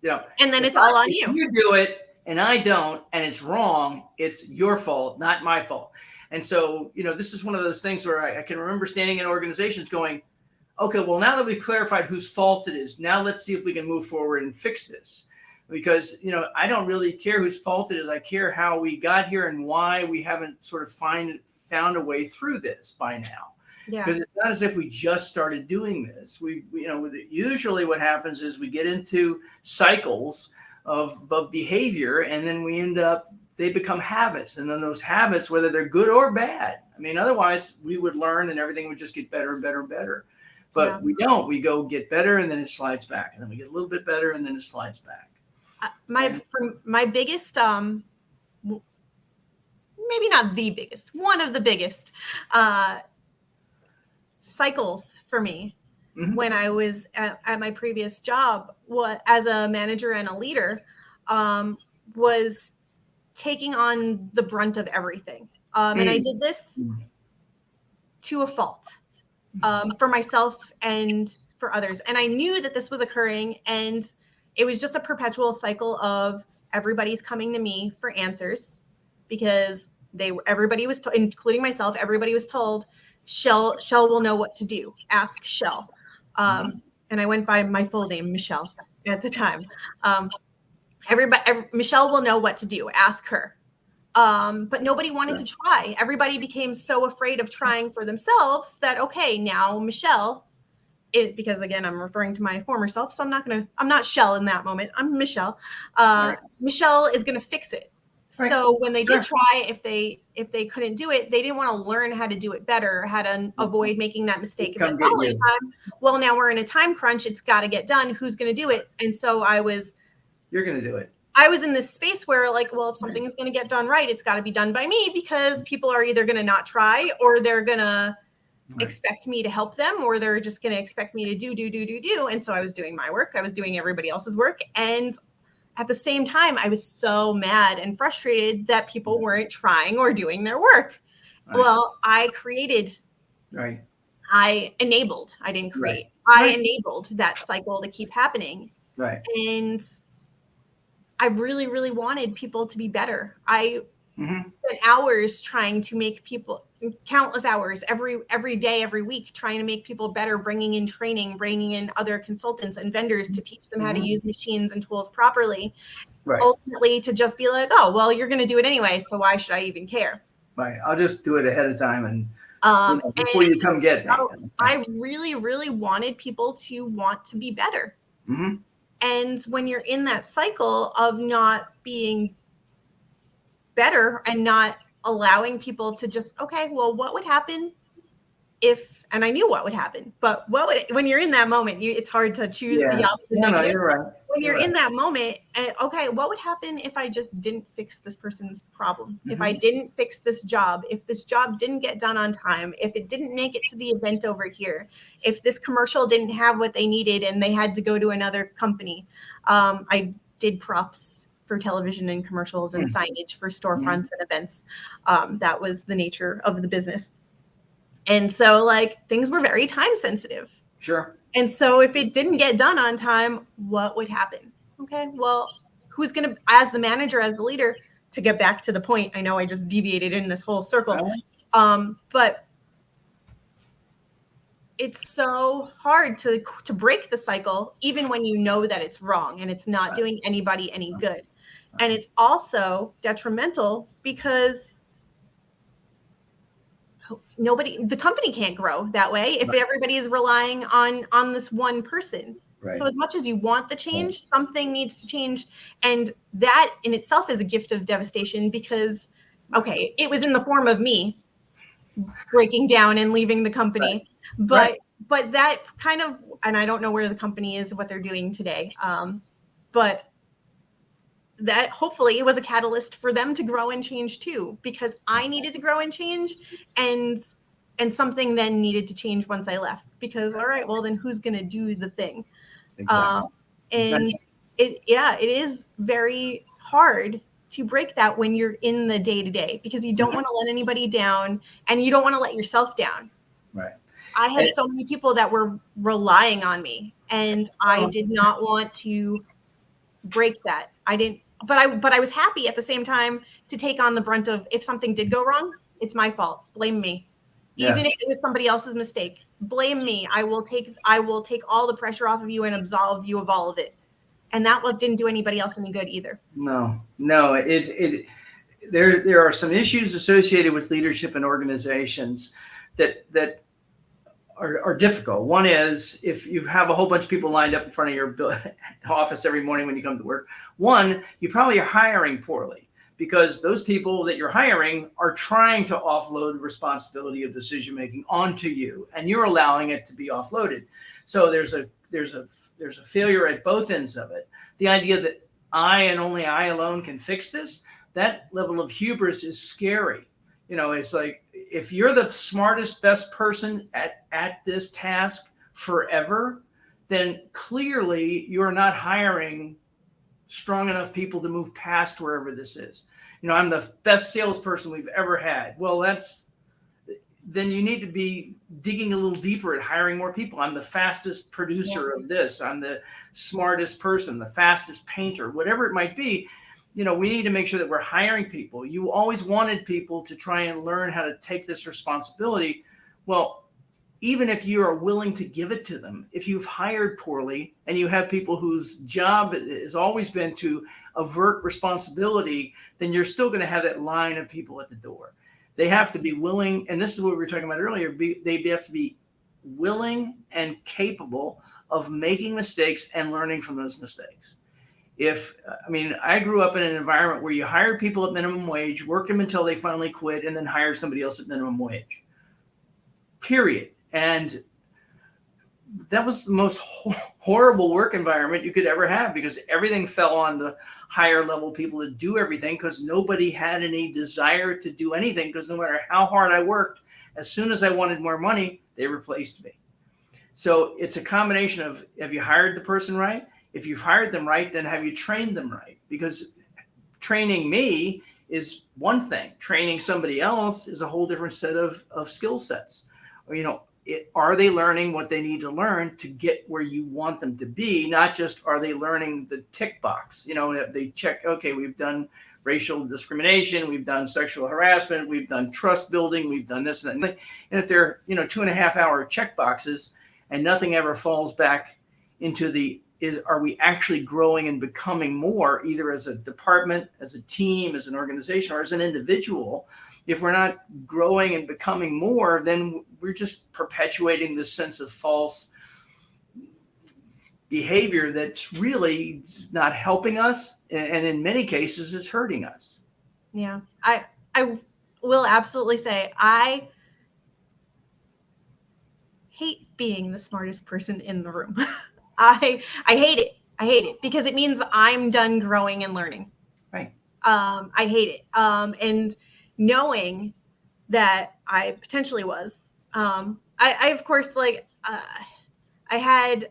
And then it's all on you.
You do it and I don't, and it's wrong. It's your fault, not my fault. And so, this is one of those things where I can remember standing in organizations going, okay, well, now that we've clarified whose fault it is, now let's see if we can move forward and fix this. Because, I don't really care whose fault it is. I care how we got here and why we haven't sort of found a way through this by now.
Yeah.
Because it's not as if we just started doing this. We usually what happens is we get into cycles of behavior, and then they become habits. And then those habits, whether they're good or bad, otherwise we would learn and everything would just get better and better and better. But we don't. We go get better and then it slides back. And then we get a little bit better and then it slides back.
My biggest, maybe not the biggest, one of the biggest cycles for me when I was at my previous job, as a manager and a leader, was taking on the brunt of everything. And I did this to a fault, for myself and for others. And I knew that this was occurring, and it was just a perpetual cycle of everybody's coming to me for answers, because everybody was, including myself, everybody was told, Shell will know what to do. Ask Shell. And I went by my full name, Michelle, at the time. Michelle will know what to do. Ask her. But nobody wanted to try. Everybody became so afraid of trying for themselves that, okay, now Michelle, because again, I'm referring to my former self, so I'm not Shell in that moment. I'm Michelle. Michelle is going to fix it.
Right.
So when they
Sure.
did try, if they couldn't do it, they didn't want to learn how to do it better, how to avoid making that mistake
Come
the
get
following
you.
time. Well, now we're in a time crunch. It's got to get done. Who's going to do it? And so
You're going to do it.
I was in this space where, like, well, if something is going to get done right, it's got to be done by me, because people are either going to not try, or they're going to expect me to help them, or they're just going to expect me to do. And so I was doing my work. I was doing everybody else's work. And at the same time, I was so mad and frustrated that people weren't trying or doing their work.
Right.
Well, I created,
Right.
I enabled, I didn't create.
Right.
I enabled that cycle to keep happening.
Right.
And I really, really wanted people to be better. I spent hours trying to make people, countless hours every day, every week, trying to make people better, bringing in training, bringing in other consultants and vendors to teach them how to use machines and tools properly.
Right.
Ultimately, to just be like, oh, well, you're going to do it anyway, so why should I even care?
Right. I'll just do it ahead of time and before you come get me.
I really, really wanted people to want to be better. And when you're in that cycle of not being better and not allowing people to just, okay, well, what would happen if, and I knew what would happen, but when you're in that moment, it's hard to choose the opposite negative.
No, you're right.
When you're in that moment, okay, what would happen if I just didn't fix this person's problem? If I didn't fix this job, if this job didn't get done on time, if it didn't make it to the event over here, if this commercial didn't have what they needed and they had to go to another company. I did props for television and commercials and signage for storefronts and events. That was the nature of the business. And so, like, things were very time sensitive.
Sure.
And so if it didn't get done on time, what would happen? Okay, well, who's going to, as the manager, as the leader, to get back to the point, I know I just deviated in this whole circle, but it's so hard to break the cycle, even when you know that it's wrong and it's not doing anybody any good. And it's also detrimental because the company can't grow that way if everybody is relying on this one person. Right. So as much as you want the change, something needs to change. And that in itself is a gift of devastation because, okay, it was in the form of me breaking down and leaving the company. But that kind of, and I don't know where the company is, what they're doing today. But that hopefully it was a catalyst for them to grow and change too, because I needed to grow and change, and something then needed to change once I left, because all right, well then who's going to do the thing? And it is very hard to break that when you're in the day to day, because you don't want to let anybody down and you don't want to let yourself down. Right. I had so many people that were relying on me, and I did not want to break that. I didn't. But I was happy at the same time to take on the brunt of, if something did go wrong, it's my fault. Blame me. Even if it was somebody else's mistake, blame me. I will take all the pressure off of you and absolve you of all of it. And that didn't do anybody else any good either. No. There are some issues associated with leadership in organizations that are difficult. One is, if you have a whole bunch of people lined up in front of your office every morning when you come to work, one, you probably are hiring poorly, because those people that you're hiring are trying to offload responsibility of decision making onto you, and you're allowing it to be offloaded. So there's a failure at both ends of it. The idea that I and only I alone can fix this, that level of hubris is scary. You know, it's like, if you're the smartest, best person at this task forever, then clearly you're not hiring strong enough people to move past wherever this is. You know, I'm the best salesperson we've ever had. Well, then you need to be digging a little deeper at hiring more people. I'm the fastest producer of this. I'm the smartest person, the fastest painter, whatever it might be. You know, we need to make sure that we're hiring people. You always wanted people to try and learn how to take this responsibility. Well, even if you are willing to give it to them, if you've hired poorly and you have people whose job has always been to avert responsibility, then you're still going to have that line of people at the door. They have to be willing, and this is what we were talking about earlier, they have to be willing and capable of making mistakes and learning from those mistakes.
I grew up in an environment where you hired people at minimum wage, worked them until they finally quit, and then hired somebody else at minimum wage. Period. And that was the most horrible work environment you could ever have, because everything fell on the higher level people to do everything, because nobody had any desire to do anything, because no matter how hard I worked, as soon as I wanted more money, they replaced me. So it's a combination of, have you hired the person right? If you've hired them right, then have you trained them right? Because training me is one thing. Training somebody else is a whole different set of skill sets. Are they learning what they need to learn to get where you want them to be? Not just, are they learning the tick box? They check, okay, we've done racial discrimination, we've done sexual harassment, we've done trust building, we've done this and that. And if they're, 2.5 hour check boxes and nothing ever falls back into are we actually growing and becoming more, either as a department, as a team, as an organization, or as an individual? If we're not growing and becoming more, then we're just perpetuating this sense of false behavior that's really not helping us, and in many cases is hurting us.
Yeah, I will absolutely say I hate being the smartest person in the room. I hate it. I hate it because it means I'm done growing and learning.
Right.
I hate it. And knowing that I potentially was, I of course, I had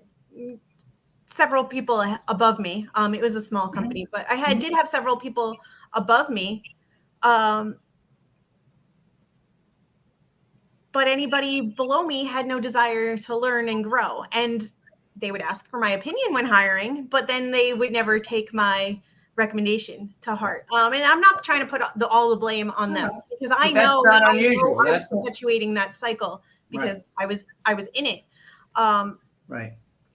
several people above me. It was a small company, but I did have several people above me. But anybody below me had no desire to learn and grow. And they would ask for my opinion when hiring, but then they would never take my recommendation to heart. And I'm not trying to put all the blame on them, because I know
that's not unusual.
I was perpetuating that cycle because I was in it.
Right.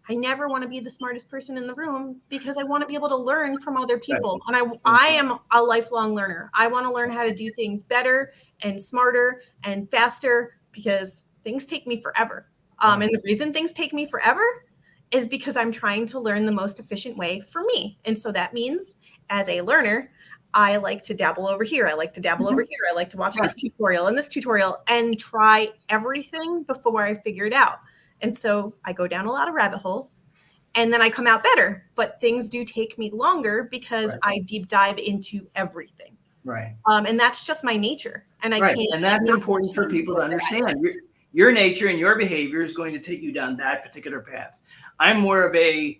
I never want to be the smartest person in the room, because I want to be able to learn from other people. Right. And I am a lifelong learner. I want to learn how to do things better and smarter and faster, because things take me forever. And the reason things take me forever is because I'm trying to learn the most efficient way for me. And so that means, as a learner, I like to dabble over here. I like to dabble over here. I like to watch this tutorial and try everything before I figure it out. And so I go down a lot of rabbit holes, and then I come out better. But things do take me longer because I deep dive into everything.
Right.
And that's just my nature. And I can't.
And that's important for people to understand. Your nature and your behavior is going to take you down that particular path. I'm more of a,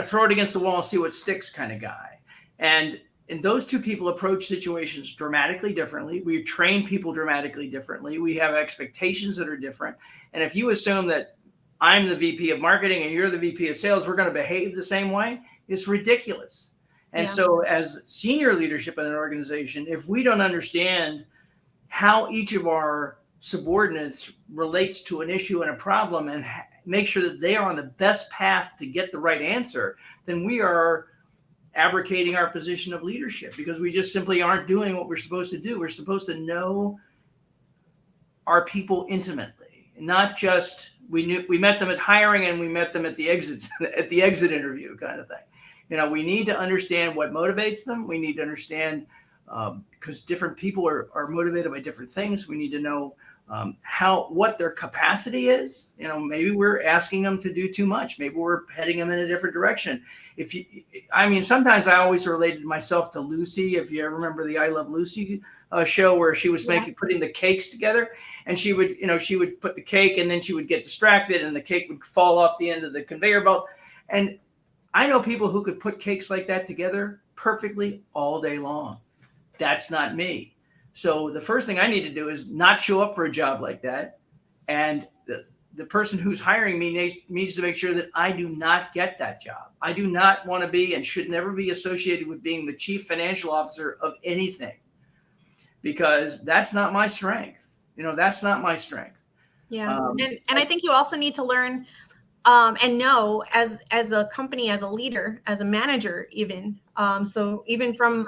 throw it against the wall and see what sticks kind of guy. And those two people approach situations dramatically differently. We train people dramatically differently. We have expectations that are different. And if you assume that I'm the VP of marketing and you're the VP of sales, we're going to behave the same way, it's ridiculous. And so as senior leadership in an organization, if we don't understand how each of our subordinates relates to an issue and a problem, and make sure that they are on the best path to get the right answer, then we are abdicating our position of leadership, because we just simply aren't doing what we're supposed to do. We're supposed to know our people intimately, not just we met them at hiring and we met them at the exit interview kind of thing. We need to understand what motivates them. We need to understand, because different people are motivated by different things. We need to know what their capacity is. Maybe we're asking them to do too much. Maybe we're heading them in a different direction. Sometimes I always related myself to Lucy. If you ever remember the I Love Lucy show, where she was putting the cakes together, and she would put the cake, and then she would get distracted, and the cake would fall off the end of the conveyor belt. And I know people who could put cakes like that together perfectly all day long. That's not me. So the first thing I need to do is not show up for a job like that. And the person who's hiring me needs to make sure that I do not get that job. I do not want to be and should never be associated with being the chief financial officer of anything, because that's not my strength. That's not my strength.
Yeah. And I think you also need to learn and know, as a company, as a leader, as a manager, even. So even from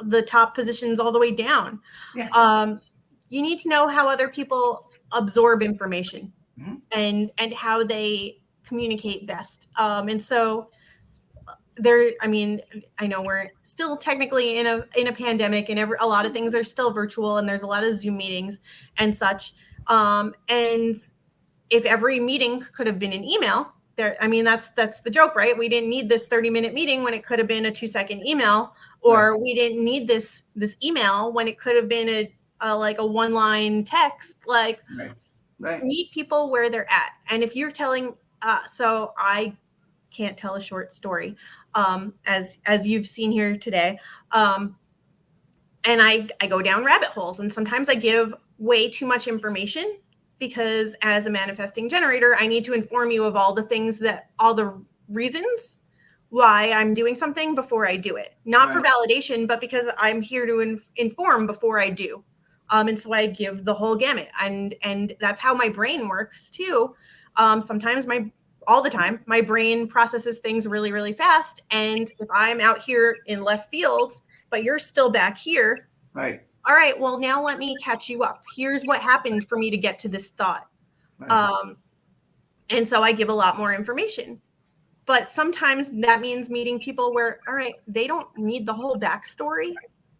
the top positions all the way down, you need to know how other people absorb information and how they communicate best. And so I mean, I know we're still technically in a pandemic, and a lot of things are still virtual, and there's a lot of Zoom meetings and such. And if every meeting could have been an email, I mean, that's the joke, right? We didn't need this 30-minute meeting when it could have been a 2-second email, or
Right.
we didn't need this email when it could have been like a one-line text. Like,
Right.
meet people where they're at. And if you're telling, so I can't tell a short story, as you've seen here today. And I go down rabbit holes, and sometimes I give way too much information, because as a manifesting generator, I need to inform you of all the reasons why I'm doing something before I do it. Not for validation, but because I'm here to inform before I do. And so I give the whole gamut, and that's how my brain works too. Sometimes all the time, my brain processes things really, really fast. And if I'm out here in left field, but you're still back here.
Right.
All right, well, now let me catch you up. Here's what happened for me to get to this thought. Right. And so I give a lot more information. But sometimes that means meeting people where, all right, they don't need the whole backstory.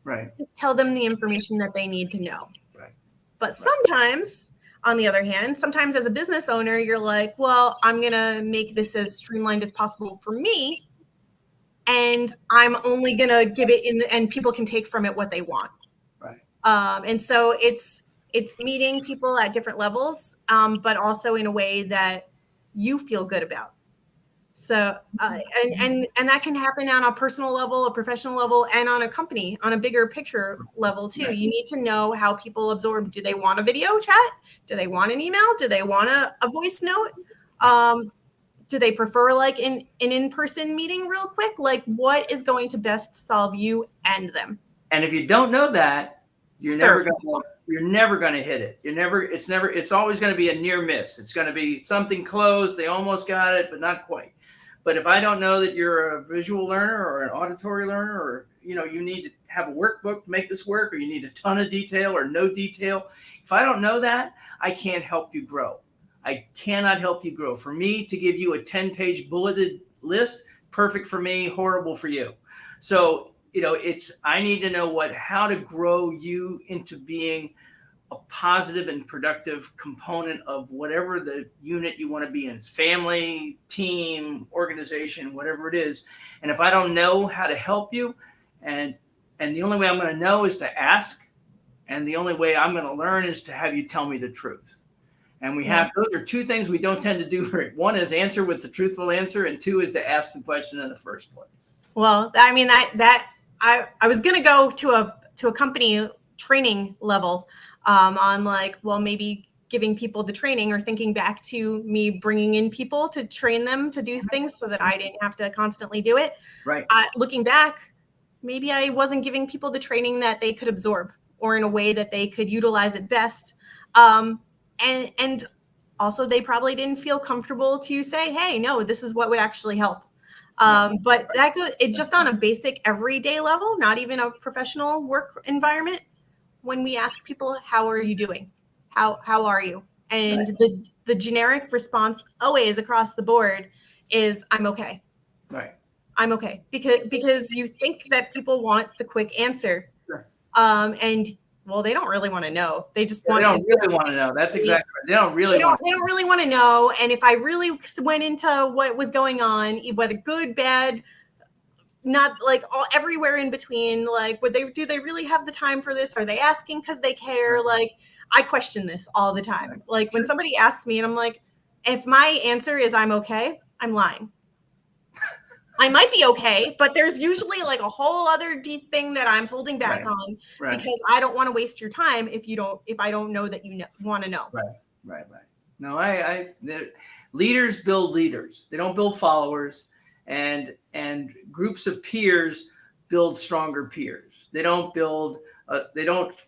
Right.
Just tell them the information that they need to know.
Right.
But sometimes, on the other hand, sometimes as a business owner, you're like, well, I'm going to make this as streamlined as possible for me. And I'm only going to give it and people can take from it what they want.
Right.
And so it's meeting people at different levels, but also in a way that you feel good about. So, and that can happen on a personal level, a professional level, and on a company, on a bigger picture level too. You need to know how people absorb. Do they want a video chat? Do they want an email? Do they want a voice note? Do they prefer like an in-person meeting real quick? Like, what is going to best solve you and them?
And if you don't know that, you're never going to hit it. It's always going to be a near miss. It's going to be something close. They almost got it, but not quite. But if I don't know that you're a visual learner or an auditory learner, or, you need to have a workbook to make this work, or you need a ton of detail or no detail. If I don't know that, I can't help you grow. I cannot help you grow. For me to give you a 10-page bulleted list, perfect for me, horrible for you. So, I need to know how to grow you into being a positive and productive component of whatever the unit you want to be in. It's family, team, organization, whatever it is. And if I don't know how to help you, and the only way I'm going to know is to ask, and the only way I'm going to learn is to have you tell me the truth. And those are two things we don't tend to do. One is answer with the truthful answer, and two is to ask the question in the first place.
Well, I mean, I was going to go to a company training level, on like, well, maybe giving people the training, or thinking back to me bringing in people to train them to do things so that I didn't have to constantly do it.
Right.
Looking back, maybe I wasn't giving people the training that they could absorb, or in a way that they could utilize it best. And also they probably didn't feel comfortable to say, hey, no, this is what would actually help. But it just on a basic everyday level, not even a professional work environment. When we ask people, how are you doing? How are you? And the generic response always across the board is, I'm okay.
Right.
I'm okay. Because you think that people want the quick answer.
Sure.
And well, they don't really want to know. They just want.
They don't really want to know. That's exactly right. They don't really
want to know. And if I really went into what was going on, whether good, bad, not like everywhere in between, like, do they really have the time for this? Are they asking because they care? Like, I question this all the time. Like, when somebody asks me and I'm like, if my answer is I'm okay, I'm lying. I might be okay, but there's usually like a whole other deep thing that I'm holding back on, because I don't want to waste your time if I don't know that you want to know.
Right. No, leaders build leaders. They don't build followers, and groups of peers build stronger peers. They don't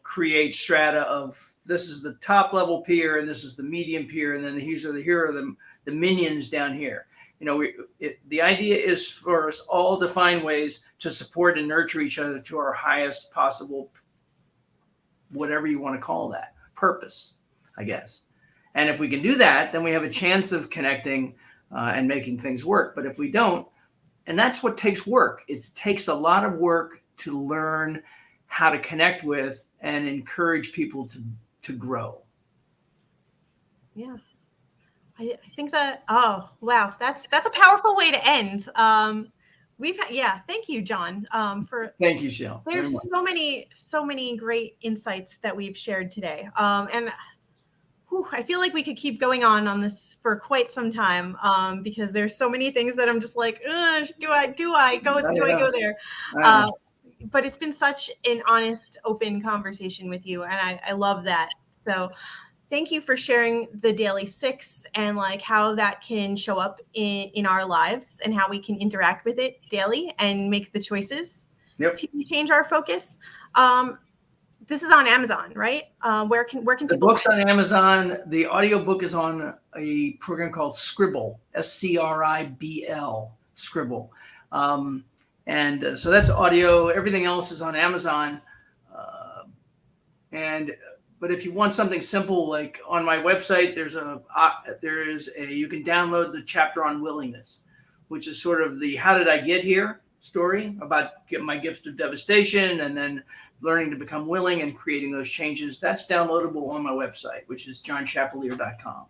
create strata of, this is the top level peer and this is the medium peer, and then here are the minions down here. The idea is for us all to find ways to support and nurture each other to our highest possible, whatever you want to call that, purpose, I guess. And if we can do that, then we have a chance of connecting and making things work. But if we don't, And that's what takes work. It takes a lot of work to learn how to connect with and encourage people to grow.
Yeah. I think that, oh, wow. That's a powerful way to end. Thank you, John, for,
Thank you, Shell.
there's so many great insights that we've shared today. And I feel like we could keep going on this for quite some time, because there's so many things that I'm just like, do I go there? But it's been such an honest, open conversation with you, and I love that. So thank you for sharing the daily 6 and like how that can show up in our lives and how we can interact with it daily and make the choices to change our focus. This is on Amazon, right? Where can
the
people?
Book's on Amazon. The audiobook is on a program called Scribble, Scribl, Scribble. And so that's audio. Everything else is on Amazon. But if you want something simple, like on my website, you can download the chapter on willingness, which is sort of the how did I get here story about getting my gift of devastation and then learning to become willing and creating those changes. That's downloadable on my website, which is johnchappelear.com.